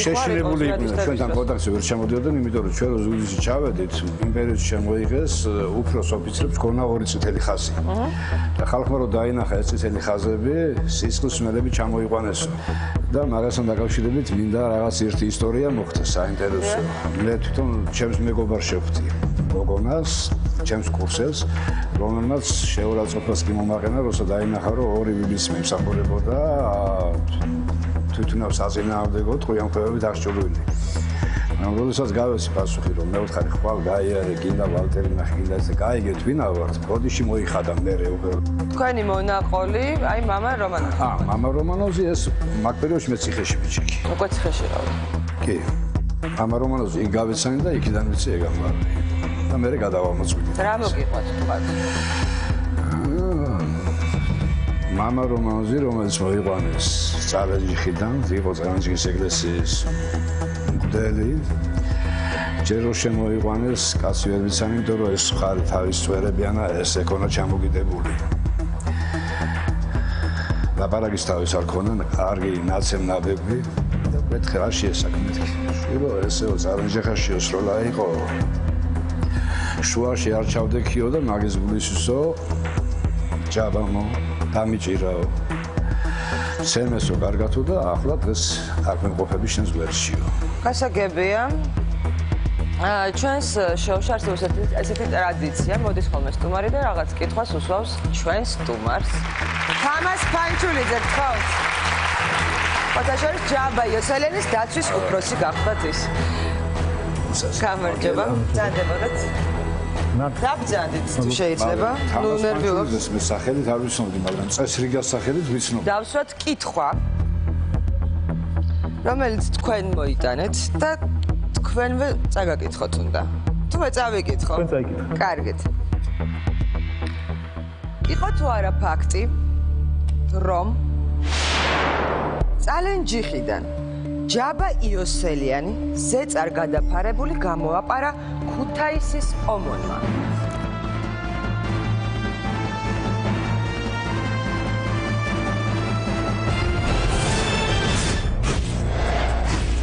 S2: შეშინებული იყვნენ ჩვენთან კონტაქტში ვერ შემოდიოდნენ, იმიტომ რომ ჩვენ ზუგდიდში ჩავედით, იმპერიაში შემოიღეს უფროს ოფიცრებს ქონა 2 წითელი ხაზი. და ხალხმა რო დაინახა ეს წითელი ხაზები, სისხლის სმელები ჩამოიყვანესო. და მაგასთან დაკავშირებით მინდა რაღაც ერთი ისტორია მოხდა საინტერესო. მე თვითონ ჩემს მეგობარს შევხვდი. გოგონას, ჩემს კურსელს, რომელმაც შეურაცხყოფას კი მომაყენა, როცა დაინახა, რომ ორი ვიბის მემსახურებოდა თვითონაც აზინააღმდეგო ტყუიანქვევებით აღჭურვილი. როდესაც გავესი პასუხი, რომ მეოთხარი ხვალ გაიარე, გინდა ვალტერი ნახე, გინდა ესე გაიგეთ, ვინა ვართ, ბოდიში მოიხადა მერე უბრალოდ.
S3: თქვენი მონაყოლი, აი მამა რომანოვი.
S2: მამა რომანოვი ეს მაგ პერიოდში მე ციხეში ვიჩეკი.
S3: უკვე ციხეში რავი.
S2: კი. მამა რომანოვი იქ გავეცანი და იქიდან ვიცი ეგამბარი. და მე გადავამოწვიდი.
S3: რა მოგიყვათ თქვა?
S2: მამა რომანოვი, რომელიც მოიყვანეს წალენჯიხიდან, იყო წალენჯიხის ეკლესიის მღვდელი. ჯერ რო შემოიყვანეს, კაცი ვერ ვიცანი, იმიტომ რომ ეს ხარი თავის წვერებიანა, ეს ეკონა ჩამოგიდებული. ლაპარაკის თავის არ ქონა, კარგი ნაცემ-ნაბები და მეთქე რა შეესაქმეთ. შვილო, ესეო წალენჯიხაშიო სროლა იყო. შუაში არ ჩავდექიო და მაგის გულისისო ჯაბამო დამიჭირაო. სემესო კარგათო და ახლა დღეს არ მენყოფები შენს გვერდშიო.
S3: გასაგებია, ჩვენს შოუში არსებობს ესეთი ტრადიცია, მოდის ხოლმე სტუმარი და რაღაც კითხვას უსვავს ჩვენს სტუმარს. თამაზ ფანჩულიძე გთხოვთ. ფოტოშორის ჯაბა იოსელიანის დაცვის უფროსი გახდათ ის. გამარჯობა, ბრძანდებოდეთ. დაბრძანდით თუ შეიძლება. ნუ ნერვიულობ.
S2: ეს სახელით არ ვიცნობდი, მაგრამ წესრიგას სახელით ვიცნობ.
S3: დავსვათ კითხვა, რომელიც თქვენ მოიტანეთ და თქვენვე წაგაკითხოთ უნდა. თუმე წავიკითხო.
S7: თქვენ წაიკითხეთ.
S3: კარგით. იყო თუ არა ფაქტი, რომ წალენჯიხიდან ჯაბა იოსელიანი ზეწარ გადაფარებული გამოაპარა ქუთაისის ომონმა.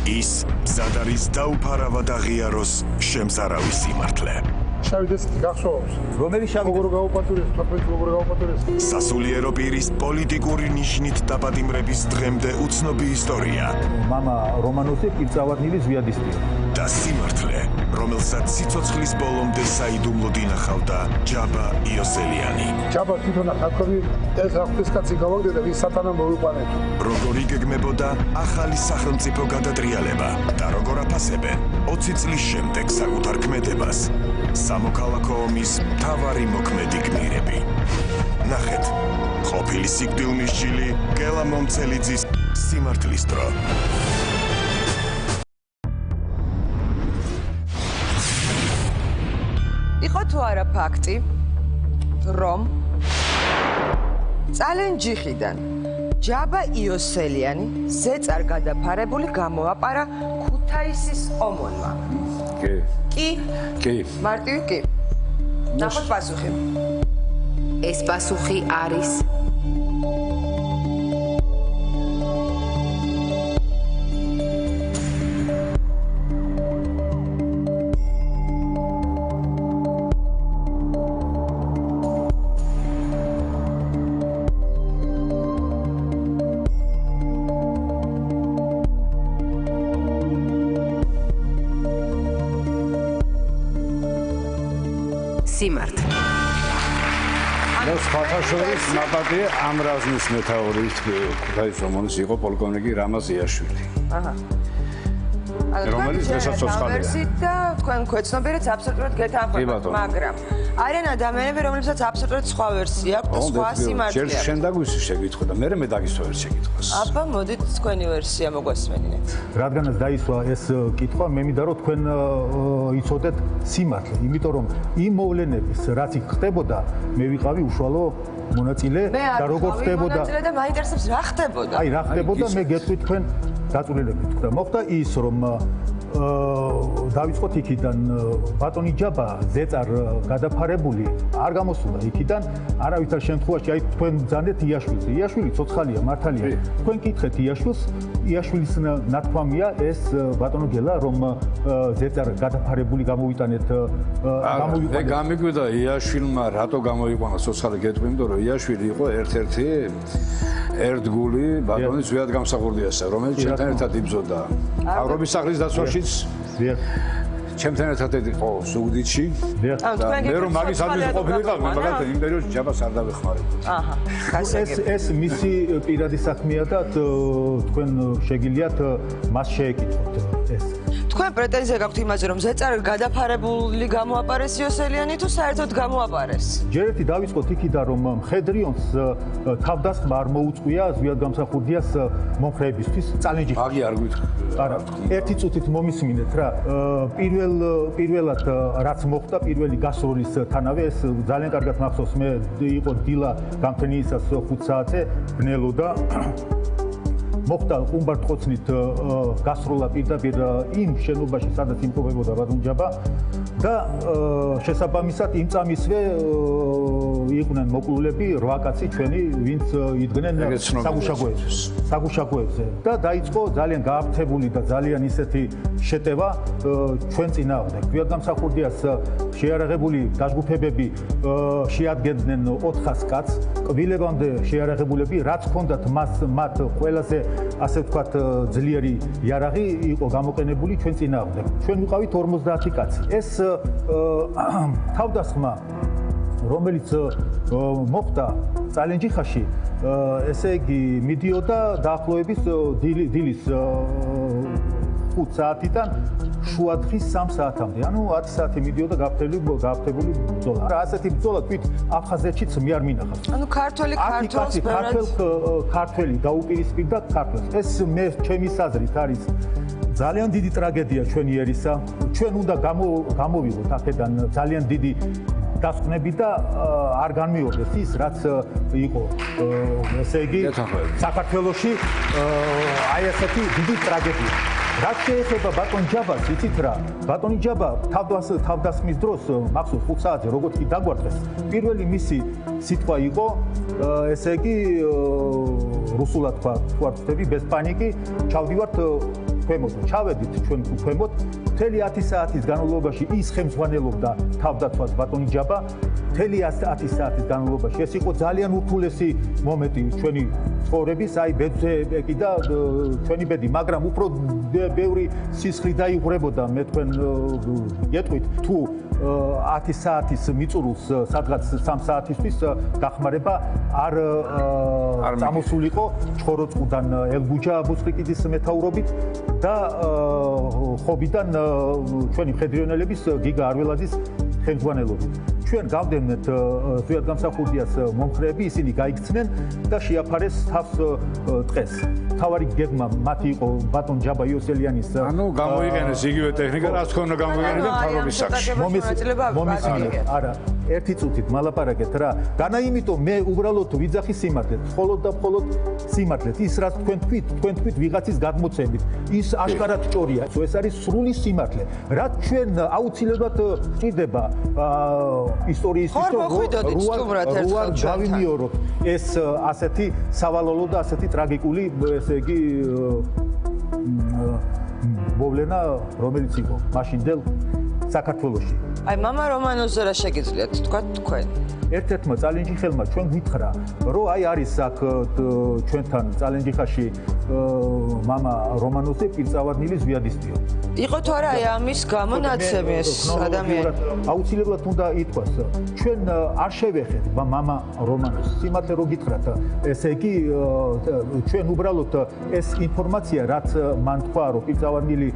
S1: ის მზად არის დაუფარავად აღიაროს შემზარავი სიმართლე.
S5: შავიდეს გახსოვს.
S6: რომელი შავი
S5: როგორ გაუპატურეს, თქოს როგორ გაუპატურეს.
S1: სასულიერო პირის პოლიტიკური ნიშნით დაბადიმრების დღემდე უცნობი ისტორია
S7: მამა რომანოვსი კირწავადნილი ზვიადისტია.
S1: და სიმართლე, რომელსაც სიცოცხლის ბოლომდე საიდუმლოდ ინახავდა ჯაბა იოსელიანი.
S5: ჯაბა თვითონ ახალქები ეს ახლის კაცი გავაგდე და ვის სათანა მოვიყვანეთ.
S1: როგორ იგეგმებოდა ახალი სახელმწიფო გადატრიალება და როგორ აფასებენ 20 წლის შემდეგ საკუთარ ქმედებას სამოქალაქო ომის მთავარი მოქმედი გმირები. ნახეთ, ყოფილი სიკვდილმისჯილი გელა მომცელიძის სიმართლის დრო.
S3: იყო თუ არა ფაქტი, რომ წალენჯიხიდან ჯაბა იოსელიანი ზეწარ გადაფარებული გამოაპარა ქუთაისის ომონმა.
S2: კი.
S3: კი? მარტივი კი. ნახოთ პასუხი.
S4: ეს პასუხი არის სიმართლე.
S2: და სხვათა შორის ნაბადია ამ რაზმის მეთაურით ქუთაისის ომონის იყო პოლკოვნიკი რამაზ იაშვილი.
S3: აჰა.
S2: რომელიც დღესაც ცოცხალია.
S3: და თქვენ ქვეცნობიერებს აბსოლუტურად გეთანხმებათ, მაგრამ არიან ადამიანები, რომლებსაც აბსოლუტურად სხვა ვერსია აქვს და სხვა სიმართლე აქვს.
S2: შენ დაგვისი შეკითხვა და მე დაგისვერ შეკითხვას.
S3: აბა, მოდით თქვენი ვერსია მოგვასმენინეთ.
S7: რადგანაც დაისვა ეს კითხვა, მე მინდა რომ თქვენ იცოდეთ სიმართლე, იმიტომ რომ იმ მოვლენების რაც იქ ხდებოდა, მე ვიყავი უშუალო მონაწილე და როგორ ხდებოდა
S3: მონაწილე და მაინტერესებს რა ხდებოდა.
S7: აი რა ხდებოდა, მე გეტყვით თქვენ დაწვრილებით. და მოხდა ის, რომ დავიწყოთ იქიდან ბატონი ჯაბა ზეწარ გადაფარებული არ გამოსულა იქიდან არავითარ შემთხვევაში აი თქვენ ბრძანდეთ იაშვილს. იაშვილი ცოცხალია, მართალია. თქვენ კითხეთ იაშვილს, იაშვილის ნათქვამია ეს ბატონო გელა რომ ზეწარ გადაფარებული გამოვიტანეთ
S2: მე გამიგვიდა იაშვილმა რატო გამოიყვანა ცოცხალი გეტყვი, იმიტომ რომ იაშვილი იყო ერთ-ერთი ერთგული ბატონის ზვიად გამსახურდიასა, რომელიც ჩემთან ერთად იბრძოდა. მთავრობის სახლის დაცვაშიც ჩემთან ერთად იყო ზუგდიდში. მე რომ მაგის ადგილზე ყოფილიყავ, მაგალითად იმ პერიოდში ჯაბას არ დავეხმარებოდი.
S3: აჰა.
S7: ეს მისი პირადი საქმეა და თქვენ შეგიძლიათ მას შეეკითხოთ ეს.
S3: თქვენ პრეტენზია გაქვთ იმაზე, რომ ზეწარ გადაფარებული გამოაპარეს იოსელიანი თუ საერთოდ გამოაპარეს?
S7: ჯერ ერთი დავიწყოთ იქიდან, რომ მხედრიონს თავდასხმა არ მოუწყვია ზვიად გამსახურდიას მომხრეებისთვის წალენჯიხი.
S2: აგი არ გვითხრა.
S7: არა, ერთი წუთით მომისმინეთ რა. პირველად რაც მოხდა პირველი გასროლის თანავე ეს ძალიან კარგად მახსოვს, მე იყო დილა გამთენიისას 5 საათზე ბნელოდა მოხდა ყუმბარდყოცნით გასროლა პირდაპირ იმ შენობაში, სადაც იმყოფებოდა ბატონ ჯაბა და შესაბამისად იმ წამისვე იყვნენ მოკლულები 8 კაცი ჩვენი, ვინც იდგნენ საგუშაგოებზე და დაიწყო ძალიან გააფრთხებული და ძალიან ისეთი შეტევა ჩვენ წინააღმდეგ. გვიადგამსახურდიას შეიარაღებული დაჯგუფებები შეადგენდნენ 400 კაცს, კბილებამდე შეიარაღებულები, რაც ჰქონდათ მათ ყველაზე ასე ვთქვათ ძლიერი იარაღი იყო გამოყენებული ჩვენ წინააღმდეგ. ჩვენ ვიყავით 50 კაცი. ეს თავდასხმა რომელიც მოხდა წალენჯიხაში, ესე იგი მიდიოდა დაახლოებით დილის 5 საათიდან შუა დღის 3 საათამდე. ანუ 10 საათი მიდიოდა გააფრთხებული ბრძოლა. რა ასეთი ბრძოლა თვით აფხაზეთშიც მე არ მინახავს.
S3: ანუ ქართველი დაუპირისპირდა ქართველს. ეს მე ჩემი საზრით არის ძალიან დიდი ტრაგედია ჩვენი ერისა. ჩვენ უნდა გამოვიღოთ აქედან ძალიან დიდი დასკვნები და არ განმეორდეს ის, რაც იყო, ესე იგი, საქართველოში აი ესეთი დიდი ტრაგედია. რაც შეეხება ბატონ ჯაბას, იცით რა? ბატონი ჯაბა თავდასხმის დროს, მახსოვს 5 საათზე როგორც კი დაგვარწეს, პირველი მისი სიტყვა იყო, ესე იგი, რუსულად თქვა, თუ არ ვწდები, без паники, ჩავდივართ ქვემოთ, ჩავედით ჩვენ ქვემოთ. მთელი 10 საათის განმავლობაში ის ხელმძღვანელობდა თავდაცვას ბატონი ჯაბა. მთელი 10 საათის განმავლობაში ეს იყო ძალიან ურთულესი მომენტი ჩვენი ცხოვრების, აი ბედზე ეკიდა ჩვენი ბედი, მაგრამ უფრო ბევრი სისხლი დაიღვრებოდა, მე თქვენ გეტყვით, თუ 10 საათის მიწურულს სადღაც 3 საათისთვის დახმარება არ წამოსულიყო ჩხოროწყუდან ელგუჯა ბუსყიკიძის მეთაურობით და ხობიდან ჩვენი მხედრიონელების გიგა არველაძის ხელმძღვანელობით. ჩვენ გავდევნეთ ზვიადგამსახურდიას მომხრეები, ისინი გაიქცნენ და შეაფარეს თავს დღეს. თავარი გეგმა მათი იყო ბატონ ჯაბა იოსელიანის.
S2: ანუ გამოიყენეს იგივე ტექნიკა, რაც ქონდა გამოიყენება მთავრობის სახში.
S7: მომისმინეთ, არა, ერთი წუთით მალაპარაკეთ რა. განა იმიტომ მე უბრალოდ ვიძახი სიმართლეთ, მხოლოდ და მხოლოდ სიმართლეთ. ის რაც თქვენ თქვით ვიღაცის გადმოცემით, ის აშკარად ჭორია. ეს არის სრული სიმართლე. რაც ჩვენ აუცილებლად ჭირდება ისტორიისთვის რუარ გავიმიოროთ ეს ასეთი სავალალო და ასეთი ტრაგიკული ესე იგი მოვლენა რომელიც იყო მაშინდელ საქართველოში.
S3: აი მამა რომანოზზე რა შეგიძლიათ თქვა თქვენ?
S7: ერთ-ერთმა წალენჯიხელმა ჩვენ გითხრა, რომ აი არის აქ ჩვენთან წალენჯიხაში მამა რომანოზზე პირწავადნილი ზვიადისტიო.
S3: იყო თუ არა აი ამის გამონაცემი ეს ადამიანი?
S7: აუცილებლად უნდა ითქვას, ჩვენ არ შევეხეთ მამა რომანოზს. სიმართლე რო გითხრათ, ესე იგი ჩვენ უბრალოდ ეს ინფორმაცია, რაც მან თქვა, რომ პირწავადნილი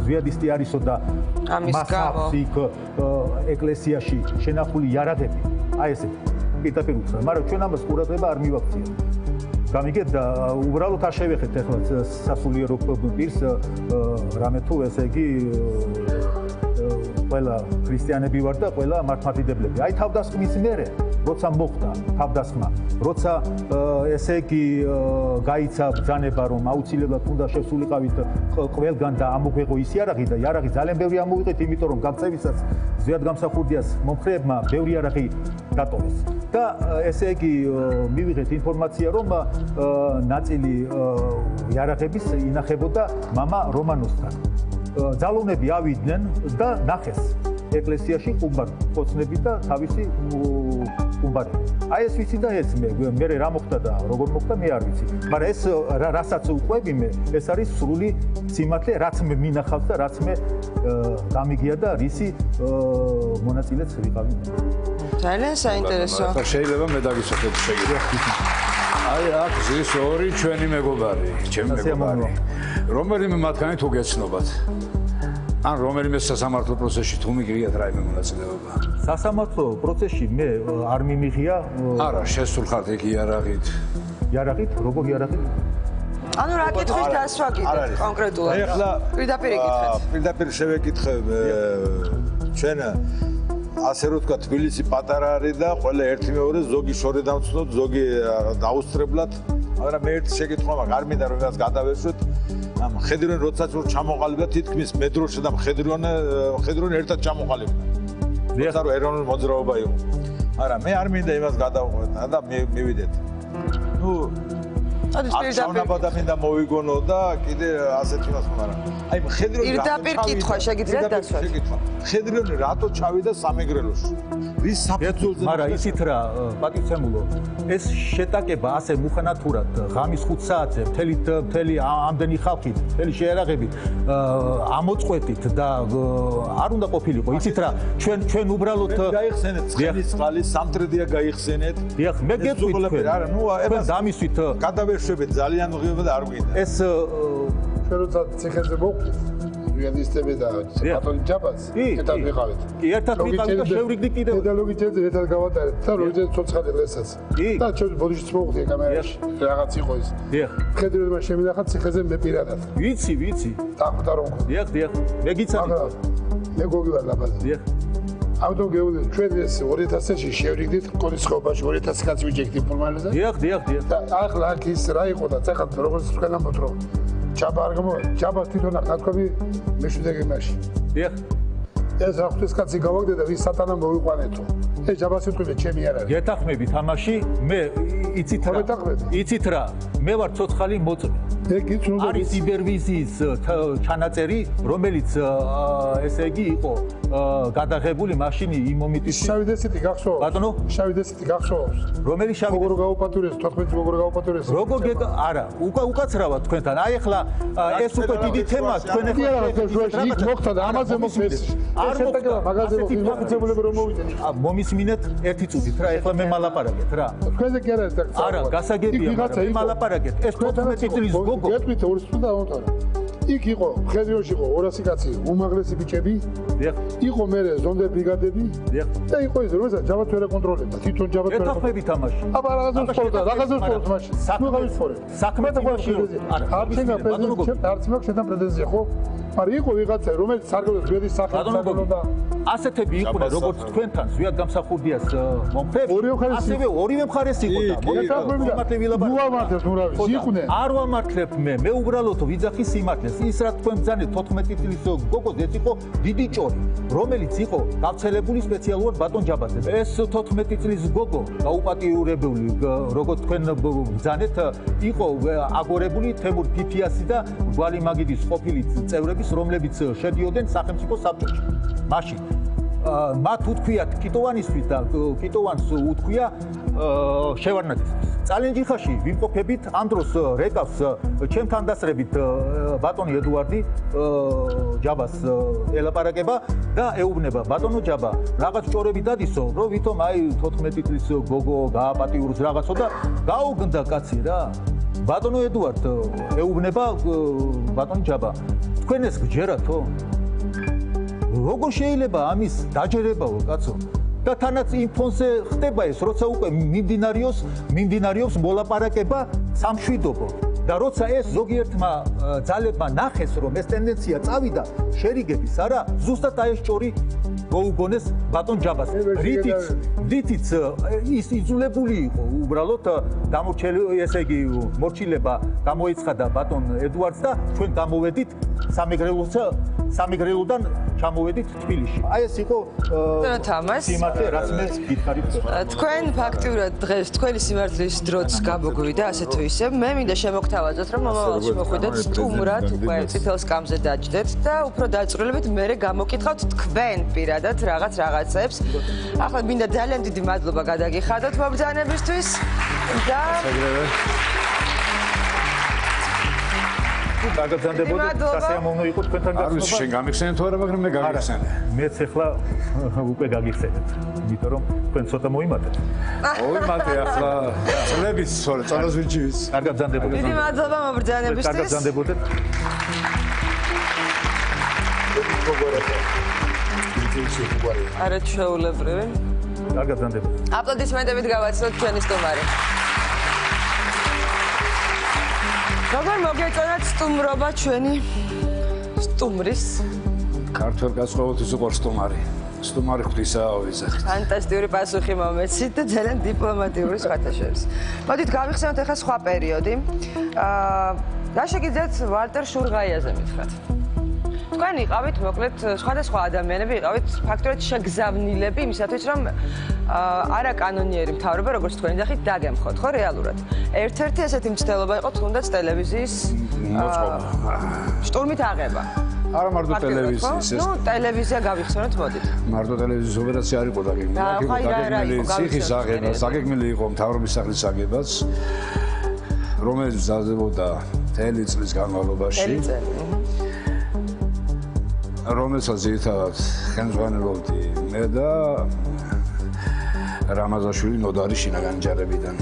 S7: ზვიადისტი არისო და
S3: ამის გამო
S7: იქ ეკლესიაში შენახული იარაღები, აი ესე პირდაპირ უთხრა, მაგრამ ჩვენ ამას ყურადღება არ მივაქციეთ. გამიგეთ და უბრალოდ არ შევეხეთ ახლა სასულიერო პირს რამე თუ ესე იგი ყველა ქრისტიანები ვარ და ყველა მართლმადიდებლები. აი თავდასხმის მერე, როცა მოხდა თავდასხმა, როცა ესე იგი გაიცა ბრძანება, რომ აუცილებლად უნდა შესულიყავით ყველგან და ამოგვეღო ის იარაღი და იარაღი ძალიან ბევრი ამოვიღეთ, იმიტომ რომ გაქცევისას ზვიადგამსახურდიას მომხრეებმა ბევრი იარაღი დატოვეს. და ესე იგი მივიღეთ ინფორმაცია, რომ ნაწილი იარაღების ინახებოდა მამა რომანოსთან. ძალოვნები ავიდნენ და ნახეს ეკლესიაში ყუმბარხოცნები და თავისი ყუმბარები. აი ეს ვიცი და ეს მე რა მოხდა და როგორ მოხდა მე არ ვიცი. მაგრამ ეს რასაც უყვები მე, ეს არის სრული სიმართლე, რაც მე მინახავს და რაც მე გამიგია და რისი მონაწილეც ვიყავი.
S3: ძალიან საინტერესოა.
S2: შეიძლება მე დაგისახებ შეგიძლიათ. აი აქ ზის ორი ჩვენი მეგობარი, ჩემი მეგობარი. რომელიმე მათგანი თუ გეცნობათ? ან რომელიმე სასამართლო პროცესში თუ მიგრიათ რაიმე მონაწილეობა?
S7: სასამართლო პროცესში მე არ მიმიღია.
S2: არა, შესულ ხართ იქ იარაღით.
S7: იარაღით? როგორ იარაღით?
S3: ანუ რა კითხვის დასვა კიდე კონკრეტულად?
S6: ეხლა
S3: პირდაპირ ეკითხეთ.
S6: პირდაპირ შევეკითხე ჩვენ ასე რომ თქვა თბილისი პატარა არის და ყველა ერთი მეორე ზოგი შორე დამცნოთ, ზოგი დაუსწრებლად, მაგრამ მე ერთი შეკითხვა მაქვს, არ მინდა რომ მას გადავეშვით. მხედრიონი როდესაც ჩამოყალიბდა თითქმის მედროშე და მხედრიონი ერთად ჩამოყალიბდა. როცა რომ ეროვნული მოძრაობა იყო. მაგრამ მე არ მინდა იმას გადავყვეტა და მივიდეთ. ნუ მინდა მოვიგონო და კიდე ასეთი მას მაგრამ აი ხედრო
S3: პირდაპირ კითხვა შეგიძლიათ დასვათ.
S6: ხედრო რატო ჩავიდა სამეგრელოში? ვის საფუძველზე?
S7: მაგრამ ისიც რა პატივცემულო ეს შეტაკება ასე მუხანათურად ღამის 5 საათზე მთელი ამდენი ხალხით, მთელი შეერაღებით ამოწყვეტით და არ უნდა ყოფილიყო. ისიც რა ჩვენ უბრალოდ
S6: გაიხსენეთ ცხენის წყალი სამტრედია გაიხსენეთ.
S7: დიახ, მე გეტყვით თქვენ.
S6: არა, ნუ
S7: ეს დამისვით
S6: გადავერშვებით ძალიან ღიობა და არ გვინდა.
S7: ეს
S5: ჩვენ როცა ციხეზე მოხვდით რეალისტები და ბატონი ჯაბას ერთად ვიყავით.
S7: კი, ერთად ვიყავით და შევრიგდით კიდევ.
S5: და ლოგიჩენზე ერთად გავატარეთ და როცა ცოცხალი დღესაც. და ჩვენ ბოდიშიც მოხვდით კამერაში. რაღაც იყო ის.
S7: დიახ.
S5: ხედავთ მას შემინახა ციხეზე მე პირადად.
S7: ვიცი.
S5: დახვდა რომ.
S7: დიახ. მე გიცანი.
S5: მე გოგი ვარ ლაბაზე.
S7: დიახ.
S5: ავტო გეუბნები ჩვენ ეს 2000-ში შევრიგდით კონცხობაში 2000 კაცი ვიჯექთ ინფორმაციაზე.
S7: დიახ.
S5: და ახლა აქ ის რა იყო და წახალ როგორც თქვენ ამბობთ რომ ჯაბა თვითონ ახლა მეშვიდე გემაში.
S7: დიახ.
S5: ეს რა ხვდეს კაცი გავაგდე და ვის სატანა მოვიყვანეთო. ეს ჯაბას ვიტყვი ჩემი არ არის.
S7: გეთახმები თამაში მე იცით რა მე ვარ ცოცხალი მოწმე. არის იბერვიზიის ჩანაწერი რომელიც ესე იგი იყო გადაღებული მაშინი იმ მომენტში.
S5: შავი დესიტი გახსოვს?
S7: ბატონო?
S5: შავი დესიტი გახსოვს?
S7: რომელი შავი?
S5: როგორ გაუპატურეს 14 როგორ გაუპატურეს?
S7: როგორ არა, უკაცრავად თქვენთან. აი ახლა ეს უკვე დიდი თემაა თქვენ ახლა
S5: იქ მოხდა და ამაზე მოხდეს. არ მოხდა მაგაზე მოხდებულები რომ მოვიდნენ.
S7: მომისმინეთ ერთი წუთით რა, ახლა მე მალაპარაკეთ რა.
S5: თქვენზე კი არა და
S7: არა, გასაგებია, მაგრამ მალაპარაკეთ. ეს 14 წლის გოგო.
S5: გეტყვით 2 წუთი დაუნტარა. იქ იყო ხედრიოში იყო 200 კაცი, უმაღლესი ბიჭები.
S7: დიახ.
S5: იყო მერე ზონდე ბრიგადები.
S7: დიახ.
S5: და იყო ის რომელსაც ჯაბათ ვერ ეკონტროლებდა. თვითონ ჯაბათ ვერ
S7: ეთახმები თამაში.
S5: აბა რაღაცას სპორტა, რაღაცას სპორტ მაშინ. ნუ გავისწორე.
S7: საქმე თამაში. არა,
S5: არც მაქვს შეთან პრეტენზია ხო? მაგრამ იყო ვიღაცა რომელიც სარგებლობს გვერდის სახელმწიფო და
S7: ასეთები იყვნენ როგორც თქვენთან ზვიად გამსახურდიას მომხრე. ასევე ორივე მხარეს იყო და
S5: მოამართლებს ნურავის იყვნენ.
S7: არ ვამართლებ მე უბრალოდ ვიძახი სიმართლეს. ის რა თქვენ ბძანეთ 14 წლის გოგოს ეს იყო დიდი ჭორი, რომელიც იყო გავცელებული სპეციალურად ბატონ ჯაბაზე. ეს 14 წლის გოგო გაუპატიურებელი როგორც თქვენ ბძანეთ იყო აგორებული თემურ ფიფიასი და გვალი მაგიდის ყოფილი წევრების რომლებიც შედიოდნენ სახელმწიფო საბჭოში. მაშინ მათ უთქვიათ კიტოვანისთვის და კიტოვანს უთქვია შევარნაძისთვის. წალენჯიხაში ვიმყოფებით ამ დროს რეკავს ჩემთან დასწრებით ბატონი ედუარდი ჯაბას ელაპარაკება და ეუბნება ბატონო ჯაბა რაღაც ჭორები დადისო რომ ვითომ აი 14 წლის გოგო გააპატიურს რაღაცო და გაუგნდა კაცი რა. ბატონო ედუარდ ეუბნება ბატონი ჯაბა თქვენ ეს გჯერათო? როგორ შეიძლება ამის დაჯერებაო კაცო? და თანაც იმ ფონზე ხდება ეს, როცა უკვე მიმდინარეობს მოლაპარაკება სამშვიდობო. და როცა ეს ზოგიერთმა ძალებმა ნახეს, რომ ეს ტენდენცია წავიდა შერიგების, არა, ზუსტად აი ეს ჭორი მოუგონეს ბატონ ჯაბას. რითიც ის იძულებული იყო უბრალოდ დამორჩილი, ესე იგი, მორჩილება გამოიცხადა ბატონ ედუარდს და ჩვენ გამოვედით სამეგრელოდან ჩამოვედით თბილისში. აი ეს იყო სიმართლე, რაც მე გითხარით.
S3: თქვენ ფაქტიურად დღეს თქვენი სიმართლის დროც გამოგვიდა ასე თუ ისე. მე მინდა შემოგთავაზოთ, რომ მომავალში მოხვიდეთ სტუმრად, უკვე წითელ სკამზე დაჯდეთ და უფრო დაწვრილებით მერე გამოკითხავთ თქვენ პირადად რაღაცებს. ახლა მინდა ძალიან დიდი მადლობა გადაგიხადოთ მობრძანებისთვის და
S7: დაგრძანდებოდეთ სასიამოვნო იყო თქვენთან გაცნობა.
S2: არ ვიცი შენ გამიხსენეთ თუ არა, მაგრამ მე გამიხსენე.
S7: მეც ახლა უკვე გაგიხსენეთ, იმიტომ რომ თქვენ ცოტა მოიმატეთ.
S2: მოიმატე ახლა წლების წონას ვიჭივის.
S7: დაგრძანდებოდეთ.
S3: დიდი მადლობა მობრძანებისთვის.
S7: დაგრძანდებოდეთ.
S3: არა ჩვეულებრივი.
S7: დაგრძანდებოდეთ.
S3: აპლოდისმენტებით გავაცნოთ ჩვენი სტუმარი. როგორ მოგეწონათ სტუმრობა ჩვენი სტუმრის?
S2: ქართველ გასხოვოთ იყო სტუმარი. სტუმარი ღვთისაა ვიზახით.
S3: ფანტასტიკური პასუხი მომეცით და ძალიან დიპლომატიური სხვათაშორის. მოდით გავიხსენოთ ახლა სხვა პერიოდი. რა შეგიძლიათ ვალტერ შურღაიაზე მითხრათ? თქვენ იყავით მოკლედ სხვადასხვა ადამიანები იყავით ფაქტობრივად შეგზავნილები იმისათვის რომ არა კანონიერი მთავრობა როგორც თქვენი ნახით დაგემხოთ ხო რეალურად ერთ-ერთი ესეთი მცდელობა იყო თუნდაც ტელევიზიის შტურმით აღება
S2: არა მარტო ტელევიზიის
S3: ნუ ტელევიზია გავიხსენოთ მოდით
S2: მარტო ტელევიზიის ოპერაცია არ იყო დაგეგმილი ციხის აღება დაგეგმილი იყო მთავრობის სახლის აღებაც რომელიც მზადდებოდა მთელი წლის განმავლობაში რომელსაც ერთად ხელმძღვანელობდი მე და რამაზაშვილი ნოდარი შინაგანი ჯარებიდან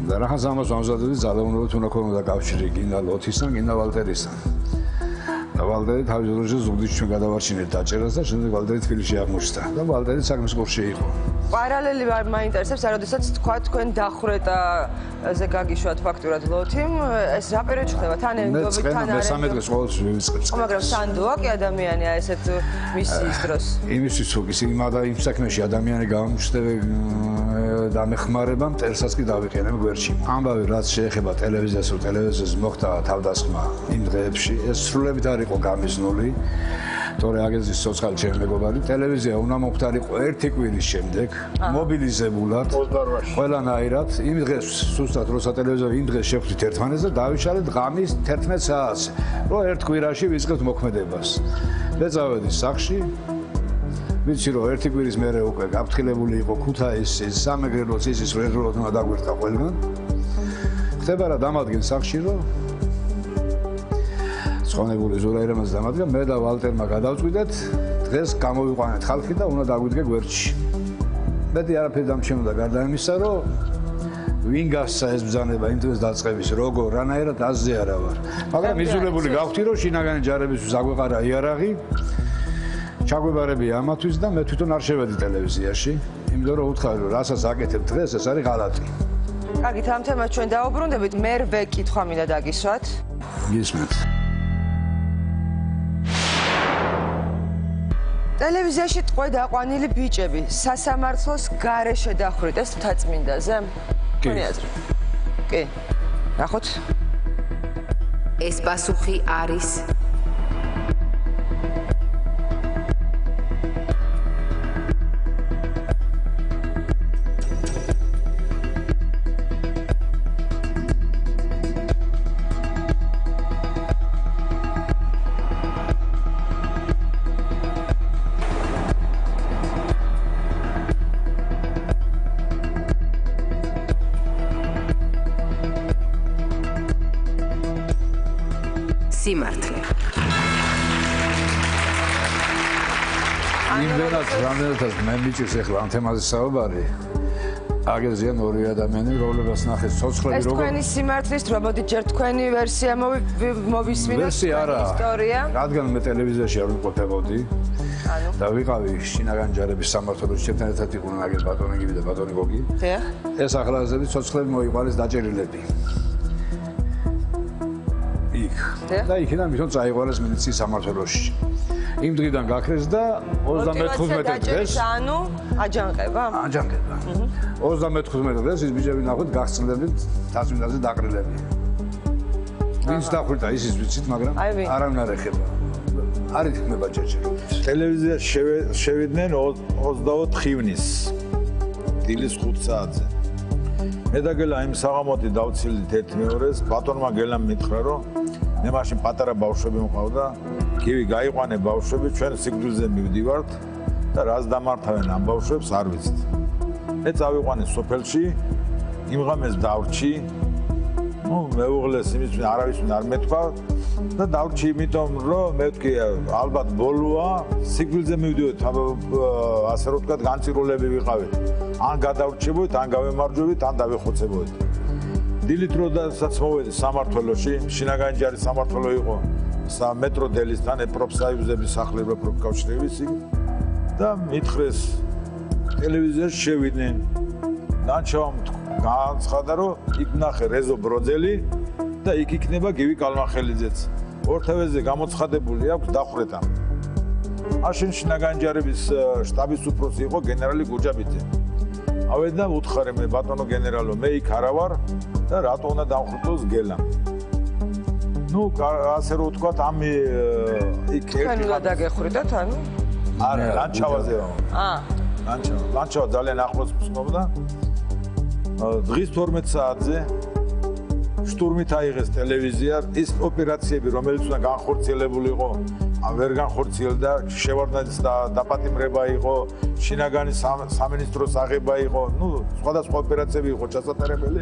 S2: და რახანს ამას ვამზადებდი ძალაუნებად უნდა ქონოდა კავშირი გინდა ლოთისთან გინდა ვალტერისთან და ვალტერი თავის დროზე ზუგდიდში ჩვენ გადავარჩინეთ დაჭერას და შემდეგ ვალტერი თბილისში აღმოჩნდა და ვალტერი საქმის კურსში იყო
S3: პარალელი მაინტერესებს როდესაც თქვა თქვენ დახვრეტაზე გაგიშვათ ფაქტურად ლოთიმ ეს რა პერიოდში ხდება თან ენდობით თან არის
S2: მესამე დღეს ყოველთვის ვივიწყებთ
S3: მაგრამ სანდოა კი ადამიანია ესეთ მისიის დროს
S2: იმისთვის თუ ის იმ საქმეში ადამიანი გამომჩნდება დამეხმარება მტერსაც კი დავიყენებ გვერდში ამბავი რაც შეეხება ტელევიზიას რომ ტელევიზიას მოხდა თავდასხმა იმ დღეებში ეს სრულებით არ იყო გამიზნული თორე აგეზის სოციალური ჩემი მეგობარი ტელევიზია უნდა მომხდარიყო ერთი კვირის შემდეგ მობილიზებულად ყველანაირად იმ დღეს სუსტად როცა ტელევიზია იმ დღეს შევხვდით ერთმანეთს და დავიშალეთ ღამის 11 საათზე რომ ერთ კვირაში ვიწყებთ მოქმედებას და წავედი სახლში ვიცი რომ ერთი კვირის მერე უკვე გაფრთხილებული იყო ქუთაისის სამეგრელოს ისის რეგულარულად უნდა დაგვერთა ყველგან ხდება რა დამადგენს სახლში რომ ხონებული ზურაირემას დამადგა მე და ვალტერმა გადავწყვიტეთ დღეს გამოვიყვანეთ ხალხი და უნდა დაგვიდგე გვერდში მეტი არაფერი დამჩნეოდა გარდა იმისა რომ ვინ გასცა ეს ბრძანება იმ დღეს დაწყების როგორ რანაირად აზზე არა ვარ მაგრამ მიზულებული გავხდი რომ შინაგანი ჯარებისთვის აგვეყარა იარაღი ჩაგვებარებია ამათვის და მე თვითონ არ შევედი ტელევიზიაში იმიტომ რომ უთხარი რომ რასაც აკეთებ დღეს ეს არის ღალატი
S3: კარგით ამ თემას ჩვენ დაუბრუნდებით მერვე კითხვა მინდა დაგისვათ
S2: გისმენთ
S3: ტელევიზიაში ტყვე დაყვანილი ბიჭები სასამართლოს გარეშე დახვრიტეს მთაწმინდაზე?
S2: კი.
S3: კი. ნახოთ.
S4: ეს პასუხი არის სიმართლე.
S2: იმდენად რამდენადაც მე მიჭირს ახლა ამ თემაზე საუბარი აგეზიან ორი ადამიანი რომლებსაც ნახეს ცოცხლები
S3: როგორ ეს თქვენი სიმართლის თრობოდი ჯერ თქვენი ვერსია მოვისმინოთ
S2: ვერსია
S3: ისტორია
S2: რადგან მე ტელევიზიაში არ ვიმყოფებოდი და ვიყავი შინაგანი ჯარების სამმართველოში ჩემთან ერთად იყვნენ აგერ ბატონი გივი და ბატონი გოგი ეს ახლაზები ცოცხლები მოიყვანეს დაჭერილები და იქიდან მithon წაიყვანეს მილიციის სამმართველოში. იმ დღიდან გაქრეს და 35 დღეს
S3: ანუ აჯანყება?
S2: აჯანყება. 35 დღეს ის ბიჭები ნახოთ გახსნილებით თასმინდაზე დაყრილები. ვინც დახვრიტა ისიც ვიცით, მაგრამ არავინ არ ეხება. არ ითქმება ჯერჯერობით.
S6: ტელევიზიაში შევიდნენ 24 ივნის დილის 5 საათზე. მე და გელა იმ საღამოთი დავცილდით ერთ-მეორეს, ბატონმა გელამ მითხრა, რომ მე მაშინ პატარა ბავშვები მყავდა, გივი გაიყვანე ბავშვები, ჩვენ სიკვდილზე მივდივართ და რას დამართავენ ამ ბავშვებს არ ვიცით. მე წავიყვანე სოფელში, იმ ღამეს დავრჩი, მეუღლეს იმის არავის არ მეთქვა და დავრჩი იმიტომ, რომ მე ვთქვი, ალბათ ბოლოა, სიკვდილზე მივდივართ, ასე რომ ვთქვათ, განწირულები ვიყავით. ან გადავრჩებოდით, ან გავემარჯვებით, ან დავეხოცებოდით. დილით როდესაც მოვედი სამმართველოში, შინაგანი ჯარის სამმართველო იყო მეტრო დელისთან, პროფსაიუზების სახლები, პროფკავშირების და მითხრეს ტელევიზიაში შევიდნენ. ნანჩავამ განცხადა, რომ იქ ნახე რეზო ბროძელი და იქ იქნება გივი კალმახელიძეც. ორთავეზე გამოცხადებული აქვს დახვრეტა. მაშინ შინაგანი ჯარების შტაბის უფროსი იყო გენერალი გუჯაბიძე. ავედა უთხარე მე ბატონო გენერალო, მე იქ არა ვარ და რატო უნდა დავხრიტოს გელამ. ნუ ასე რომ ვთქვათ, ამ იქ
S3: თქვენ უნდა დაგეხვრიდათ, ანუ?
S6: არა, ლანჩავაზე ვარ. ლანჩავა ძალიან ახლოს მსმობდა. დღის 12 საათზე შტურმით აიღეს ტელევიზია, ის ოპერაციები, რომელიც უნდა განხორციელებული იყო, ვერ განხორციელდა, შევარდნაძის დაპატიმრება იყო, შინაგანის სამინისტროს აღება იყო, ნუ სხვადასხვა ოპერაციები იყო ჩასატარებელი.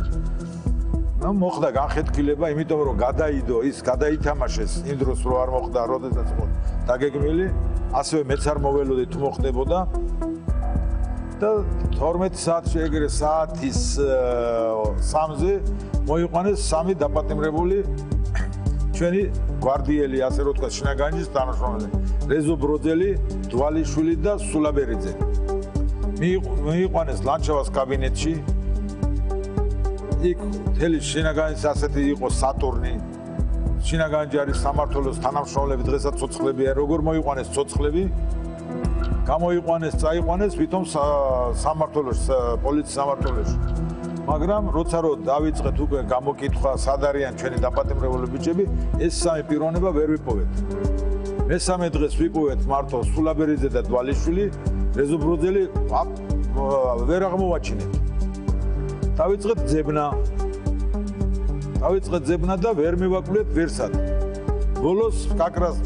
S6: ნუ მოხდა განხეთქილება, იმიტომ რომ გადაიდო, ის გადაითამაშეს იმ დროს რო არ მოხდა, როდესაც იყო დაგეგმილი, ასევე მეც არ მოველოდი თუ მოხდებოდა. და 12 საათში ეგრე საათის 3-ზე მოიყვანეს 3 დაპატიმრებული ჩვენი გვარდიელი, ასე რომ ვთქვათ, შინაგანჯის თანამშრომელი, რეზო ბროძელი, დვალიშვილი და სულაბერიძე. მიიყვანეს ლანჩავას კაბინეტში. იქ მთელი შინაგანის ასეთი იყო სატურნი. შინაგანჯი არის სამმართველოს თანამშრომლები, დღესაც ცოცხლებია. როგორ მოიყვანეს ცოცხლები? გამოიყვანეს, წაიყვანეს ვითომ სამმართველოს, პოლიციის სამმართველოში. მაგრამ როცა რომ დავიწყეთ უკვე გამოკითხვა, სად არიან ჩვენი დაპატიმრებული ბიჭები, ეს სამი პიროვნება ვერ ვიპოვეთ. მესამე დღეს ვიპოვეთ მარტო სულაბერიძე და დვალიშვილი, რეზო ბროძელი ვერ აღმოვაჩინეთ. დავიწყეთ ძებნა და ვერ მივაკლეთ ვერსად. ბოლოს კაკრას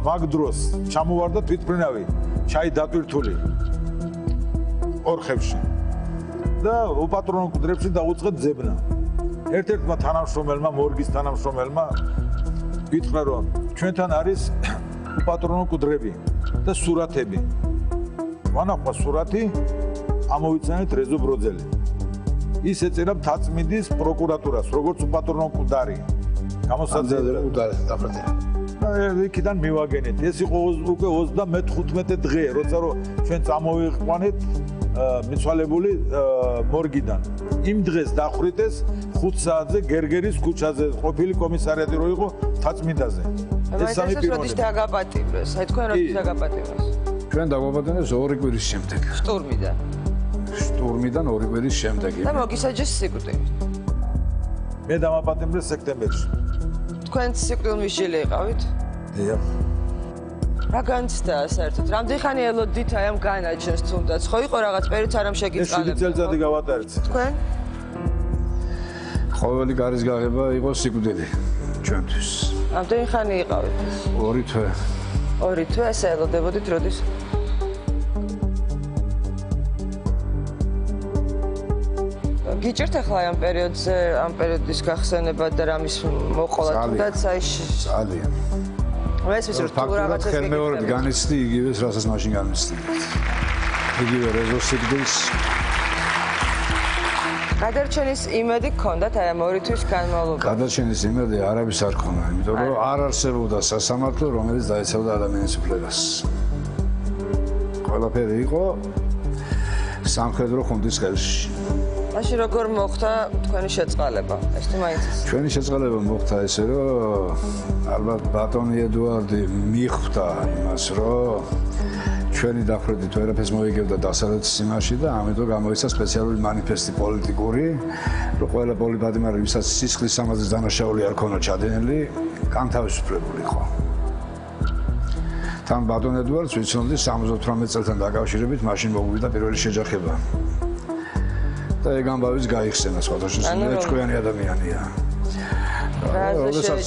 S6: მაგ დროს ჩამოვარდა თვითმფრინავი, ჩაი დატვირთული ორხევში. და უპატრონო კუდრებში დაუწყეთ ძებნა. ერთ-ერთმა თანამშრომელმა, მორგის თანამშრომელმა გითხრა, რომ ჩვენთან არის უპატრონო კუდრები და სურათები. ვანახვა სურათი, ამოვიცანეთ რეზო ბროძელი. ის ეწერა მთაწმინდის პროკურატურას, როგორც უპატრონო კუდარი. გამოსაძიებელი კუდარი დაფრთხილი. იქიდან მივაგენეთ. ეს იყო უკვე 35 დღე, როცა რომ ჩვენ წამოვიყვანეთ მიცვალებული მორგიდან. იმ დღეს დახვრიტეს 5 საათზე გერგერის ქუჩაზე ყოფილი კომისარიატი რო იყო თაწმინდაზე.
S3: ეს სამი პიროვნება. როდის დაგაპატიმრეს? აი თქვენ როდის დაგაპატიმრეს?
S2: ჩვენ დაგაპატიმრეს 2 კვირის შემდეგ.
S3: შტურმიდან
S2: 2 კვირის შემდეგ.
S3: და მოგისაჯეს სიკვდილით.
S6: მე დამაპატიმრეს სექტემბერში.
S3: თქვენ სიკვდილმისჯილი იყავით?
S6: დიახ.
S3: რა განცდა საერთოდ? რამდენი ხანი ელოდით აი ამ განაჩენს თუნდაც? ხო იყო რაღაც პერიოდს არ შეგიწყალებ?
S6: 7 წელიწადი გავატარეთ.
S3: თქვენ?
S2: ყოველი გარის გაღება იყო სიკვდილი ჩვენთვის.
S3: რამდენი ხანი იყავით?
S2: 2 თვე.
S3: 2 თვე ესე ელოდებოდით როდის? გიჭირთ ახლა ამ პერიოდზე, ამ პერიოდის გახსენება და რამის მოყოლა თუნდაც აი
S2: ძალიან.
S3: ეს ის რომ რაღაცას
S2: გიგებთ. მეორე განიცდი იგივეს, რასაც მაშინ განიცდით. იგივე რეზო სიკვდილს. გადარჩენის იმედი გქონდათ აი ამ 2 თვის განმავლობაში? გადარჩენის იმედი არავის არ ქონდა, იმიტომ რომ არ არსებობდა სასამართლო, რომელიც დაეცავდა ადამიანის უფლებას. ყველაფერი იყო სამხედრო ხუნტის ხელში.
S3: მაშინ როგორ მოხდა თქვენი შეწყალება? ეს თუ მაინც
S2: ჩვენი შეწყალება მოხდა ესე, რომ ალბათ ბატონი ედუარდი მიხვდა იმას, რომ ჩვენი დახვრეტით ვერაფერს მოიგებდა დასავლეთის იმაში და ამიტომ გამოიცა სპეციალური მანიფესტი პოლიტიკური, რომ ყველა პოლიტბატიმარი, ვისაც სისხლის სამაზის დანაშაული არ ქონა ჩადენილი, განთავისუფლებული იყო. თან ბატონ ედუარდს ვიცნობდი 78 წელთან დაკავშირებით, მაშინ მოგვიდა პირველი შეჯახება. და ეგ ამბავიც გაიხსენა სხვადასხვა მეჭკვიანი ადამიანია. როდესაც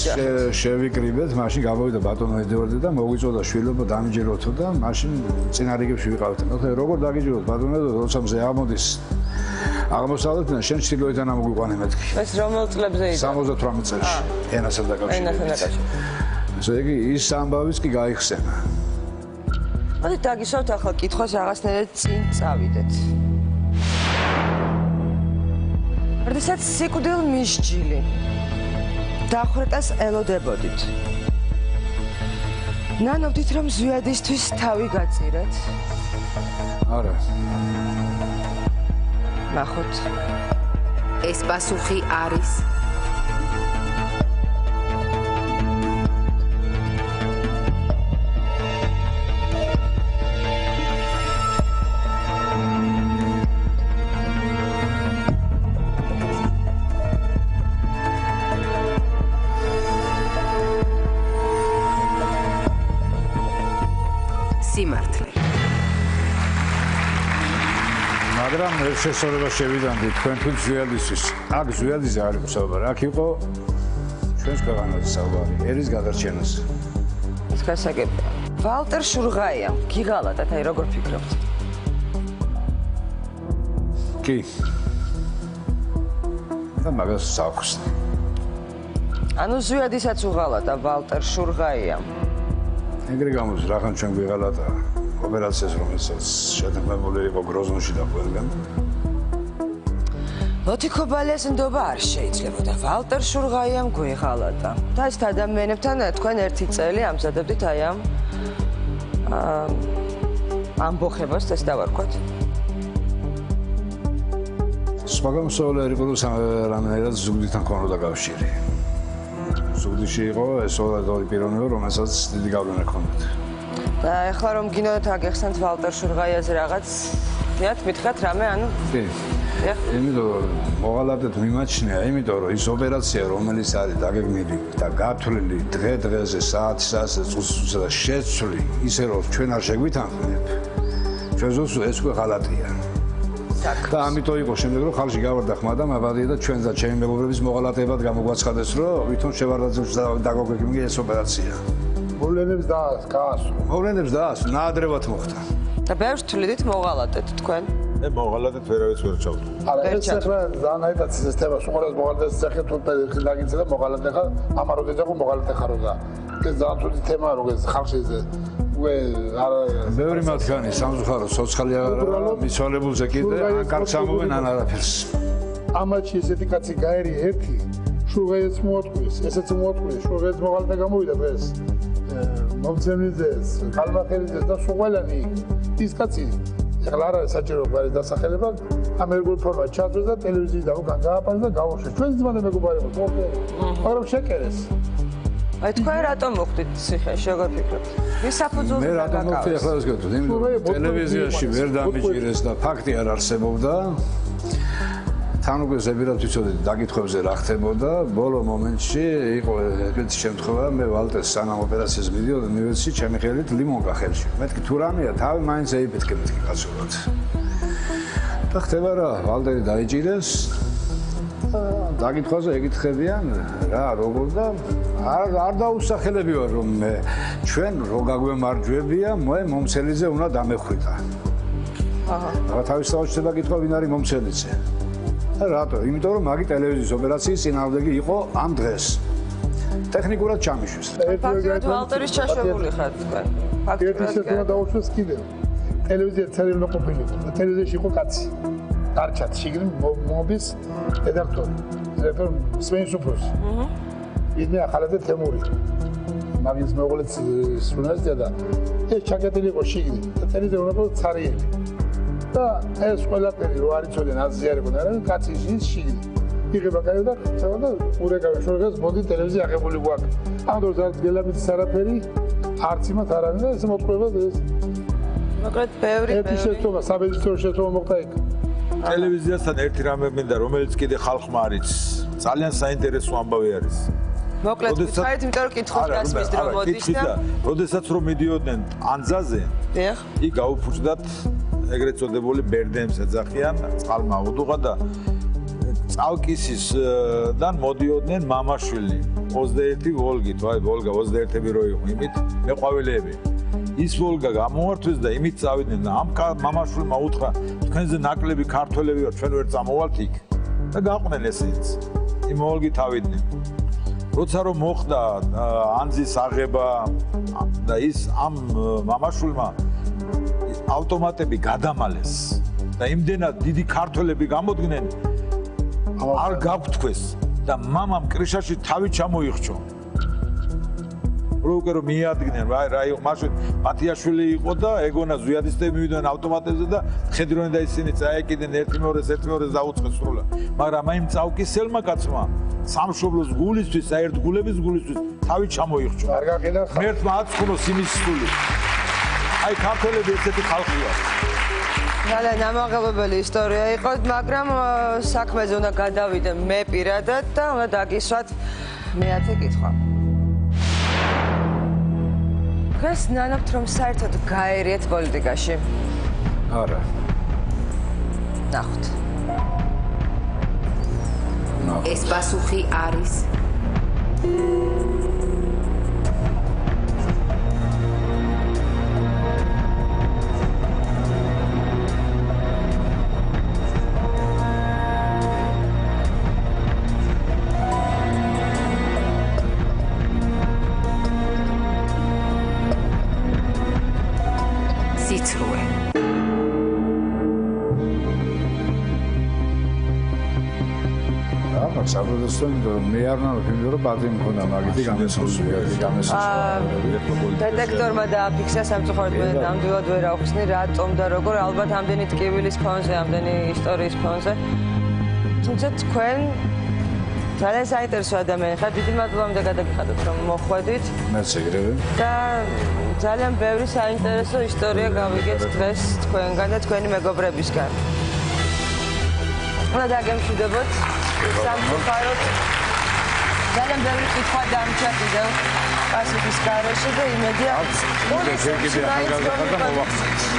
S2: შევიკრიბეთ, მაშინ გამოვიდა ბატონო ედუარდი და მოგვიწოდა შვილობა დამიჯეროთო და მაშინ წინარიგებში ვიყავით. ნახე როგორ დაგიჯეროთ ბატონო ედუარდი, როცა მზე ამოდის აღმოსავლეთიდან შენ ჩრდილოეთიდან ამოგვიყვანე მეთქი.
S3: ეს რომელ წლებზე იყო?
S2: 78 წელში. ენასთან დაკავშირებით. ესე იგი ის ამბავიც კი გაიხსენა.
S3: მოდით დაგისვათ ახლა კითხვას რაღაცნაირად წინ წავიდეთ. როდესაც სიკვდილმისჯილი დახვრეტას ელოდებოდით. ნანობდით რომ ზვიადისთვის თავი გაწირეთ?
S2: არა.
S3: ნახოთ.
S4: ეს პასუხი არის სიმართლე.
S2: მაგრამ ეს შესაძლებლობა შევიდანდი თქვენ თუ ზუიადისთვის. აქ ზუიაδιზე არ იყო საუბარი, აქ იყო ჩვენს ქვეყანაზე საუბარი, ერის გადარჩენას.
S3: ეს გასაგებია. ვალტერ შურღაიამ გიღალატათ, აი როგორ ფიქრობთ?
S2: კი. და მაგას აქვს.
S3: ანუ ზუიადისაც უღალატა ვალტერ შურღაიამ.
S2: ეგრე გამოდის, რახან ჩვენ გვიღალატა ოპერაციას, რომელსაც შეთანხმებული იყო გროზნოში და ყველგან.
S3: ლოთიქობალიას ნდობა არ შეიძლებოდა. ვალტერ შურღაიამ გვიღალატა. და ეს ადამიანებთან თქვენ ერთი წელი ამზადებდით აი ამ ამბოხებას, ეს დავარქვათ.
S2: მაგრამ სოლა იყო რამენერად ზუგდიდთან ქონოდა კავშირი. ზუგდიდში იყო ეს ორი პიროვნება, რომელსაც დიდი გავლენა ჰქონდათ.
S3: და ეხლა რომ გინდათ აგეხსნათ ვალტერ შურღაიაზე რაღაც, დიახ, მითხრათ რამე, ანუ
S2: კი. იმიტომ რომ მოღალატეთ მიმაჩნია, იმიტომ რომ ის ოპერაცია, რომელიც არის დაგეგმილი და გათვლილი დღე-დღეზე, საათ-საათზე, წუთს-წუთსა და შეცვლი, ისე რომ ჩვენ არ შეგვითანხმდით, ჩვენ ზუსტ ეს უკვე ღალატია. და ამიტომ იყო შემდეგ რომ ხალხი გავარდა ხმა და მაბადია და ჩვენს და ჩემი მეგობრების მოღალატებად გამოგვაცხადეს რომ ვითომ შევარდაძეებს დაგოგვეკიმი ეს ოპერაცია.
S5: მოვლენებს დაასწრო.
S2: მოვლენებს დაასწრო, ნაადრევად მოხდა.
S3: და ბევრს თვლიდით მოღალატეთ თქვენ.
S6: მე მოღალატეთ ვერავის ვერ ჩავდო.
S5: არა, ეს ახლა ზანაიტად სისტემა სულ მოღალატეს სახე თუ დაგიცე და მოღალატე ხარ, ამაროდედა ხო მოღალატე ხარო და ეს ძალიან თუდი თემაა როგორც ხალხი ეს
S2: ბევრი მათგანი სამწუხაროდ სოციალი არა მიცვალებულზე კიდე კარგს ამოვენ ან არაფერს.
S5: ამაში ესეთი კაცი გაერი ერთი შურღაიას მოატყვის, ესეც მოატყვის, შურღაიას მოღალატე გამოვიდა ეს მომცემლიძეს, კალმახელიძეს და სულყველანი ის კაცი ეხლა არა საჭირო გვარი დასახელება ამერიკულ ფორმატ ჩაძვეს და ტელევიზიის და გააპარეს და გავუშვეს. ჩვენს ძმათა მეგობარი იყო, მაგრამ შეკერეს.
S3: აი თქვენ რატომ მოხდით ციხეში, როგორ ფიქრობთ? ვის საფუძველზე
S2: მე რატომ მოხდი ახლა ეს გეტყვით, იმიტომ ტელევიზიაში ვერ დამიჭირეს და ფაქტი არ არსებობდა. თან უკვე ზებირად ვიცოდით დაკითხვებზე რა ხდებოდა, ბოლო მომენტში იყო ეგეთი შემთხვევა, მე ვალტერს სანამ ოპერაციას მიდიოდა, მივეცი ჩემი ხელით ლიმონკა ხელში. მეთქი თუ რამეა, თავი მაინც ეიფეთქე მეთქი კაცურად. და ხდება რა, ვალტერი დაიჭირეს. დაკითხვაზე ეკითხებიან რა როგორ და არ დაუსახელები ვარ რომ მე ჩვენ რო გაგვემარჯვებია მე მომცელიძე უნდა დამეხვიტა. აჰა. თავისთავად შეიძლება გითხრა ვინ არის მომცელიძე. რატო? იმიტომ რომ მაგი ტელევიზიის ოპერაციის წინააღმდეგი იყო ამ დღეს. ტექნიკურად ჩამიშვეს.
S3: ფაქტობრივად ვალტერის ჩაშვებული ხართ თქვენ.
S5: ფაქტობრივად ეს უნდა დაუშვეს კიდევ. ტელევიზია წერილი უნდა ყოფილიყო. ტელევიზიაში იყო კაცი. არჩათ შიგნით მობის რედაქტორი. რედაქტორ სვენ სუფროსი. იძე ახალაძე თემური. მაგის მეუღლეც სრუნაზია და ეს ჩაკეტილი იყო შიგნით. და ტელევიზია უნდა ყოფილიყო ცარიელი. და ეს ყველაფერი რო არ იცოდნენ აზიარებო და რა კაცი ის შიგნით. იღება კაი და ხდება და ურეკავი შორგას მოდი ტელევიზია აღებული გვაქვს. ამ დროს არც გელამის არაფერი არც იმათ არ არის და ეს მოტყუება ეს.
S3: მაგრამ ბევრი
S5: ერთი შეცდომა, საბედისწერო შეცდომა მოხდა იქ.
S6: ტელევიზიასთან ერთი რამე მინდა, რომელიც კიდე ხალხმა არის ძალიან საინტერესო ამბავი არის.
S3: მოკლედ ვითხარით, იმიტომ რომ კითხვის გასმის დრო მოდის და
S6: როდესაც რომ მიდიოდნენ ანძაზე,
S3: დიახ,
S6: იქ გაუფუჭდათ ეგრეთ წოდებული ბერდემს ეძახიან, წყალმა უდუღა და წალკისისდან მოდიოდნენ მამაშვილი 21 ვოლგით, აი ვოლგა 21-ები რო იყო, იმით მეყვავილეები. ის ვოლგა გამოართვეს და იმით წავიდნენ და ამ მამაშვილმა უთხრა, თქვენზე ნაკლები ქართველები ვარ, ჩვენ ვერ წამოვალთ იქ. და გაყვნენ ესეც. იმ ვოლგით ავიდნენ. როცა რომ მოხდა ანძის აღება და ის ამ მამაშვილმა ავტომატები გადამალეს და იმდენად დიდი ქართველები გამოდგნენ არ გაგთქვეს და მამამ კრიშაში თავი ჩამოიხჩო. რო მიადგნენ რა იყო მაშინ მათიაშვილი იყო და ეგონა ზუიადისტები მივიდნენ ავტომატებზე და ხედროდნენ და ისინი წაეკიდნენ ერთი მეორეს დაუწყეს სრულად. მაგრამ აი იმ წავკისელმა კაცმა სამშობლოს გულისთვის, საერთ გულების გულისთვის თავი ჩამოიხჩო.
S5: არ გაყიდა
S6: მერთმა აწკუნოს იმის სული. აი ქართველები ესეთი ხალხია.
S3: ძალიან ამაღლებელი ისტორია იყო, მაგრამ საქმეზე უნდა გადავიდე მე პირადად და უნდა დაგისვათ მეათე კითხვა. თქვენს ნანობთ რომ საერთოდ გაერიეთ პოლიტიკაში?
S2: არა.
S3: ნახოთ.
S4: ეს პასუხი არის სიცრუე.
S2: საბოლოოდ მე არ ნავიფიქრე რომ ბადი მქონდა მაგითი გამოსვლები.
S3: დეტექტორმა დააფიქსა სამწუხაროდ მე ნამდვილად ვერ ავხსნი რატომ და როგორ ალბათ ამდენი ტკივილის ფონზე, ამდენი ისტორიის ფონზე. თუმცა თქვენ ძალიან საინტერესო ადამიანი ხართ, დიდი მადლობა მინდა გადაგიხადოთ რომ მოხვედით.
S2: მეც ეგრევე.
S3: და ძალიან ბევრი საინტერესო ისტორია გავიგეთ დღეს თქვენგან და თქვენი მეგობრებისგან. უნდა დაგემშვიდობოთ. სამწუხაროდ ძალიან ბევრი კითხვა დამჭა კიდევ პასუხის გარეშე და იმედია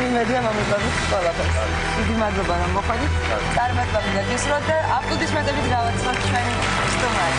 S3: იმედია მომიყვებით ყველაფერს. დიდი მადლობა რომ მოხვედით. წარმატება მინდა გისურვოთ და აპლოდისმენტებით გავაცხადოთ ჩვენი სტუმარი.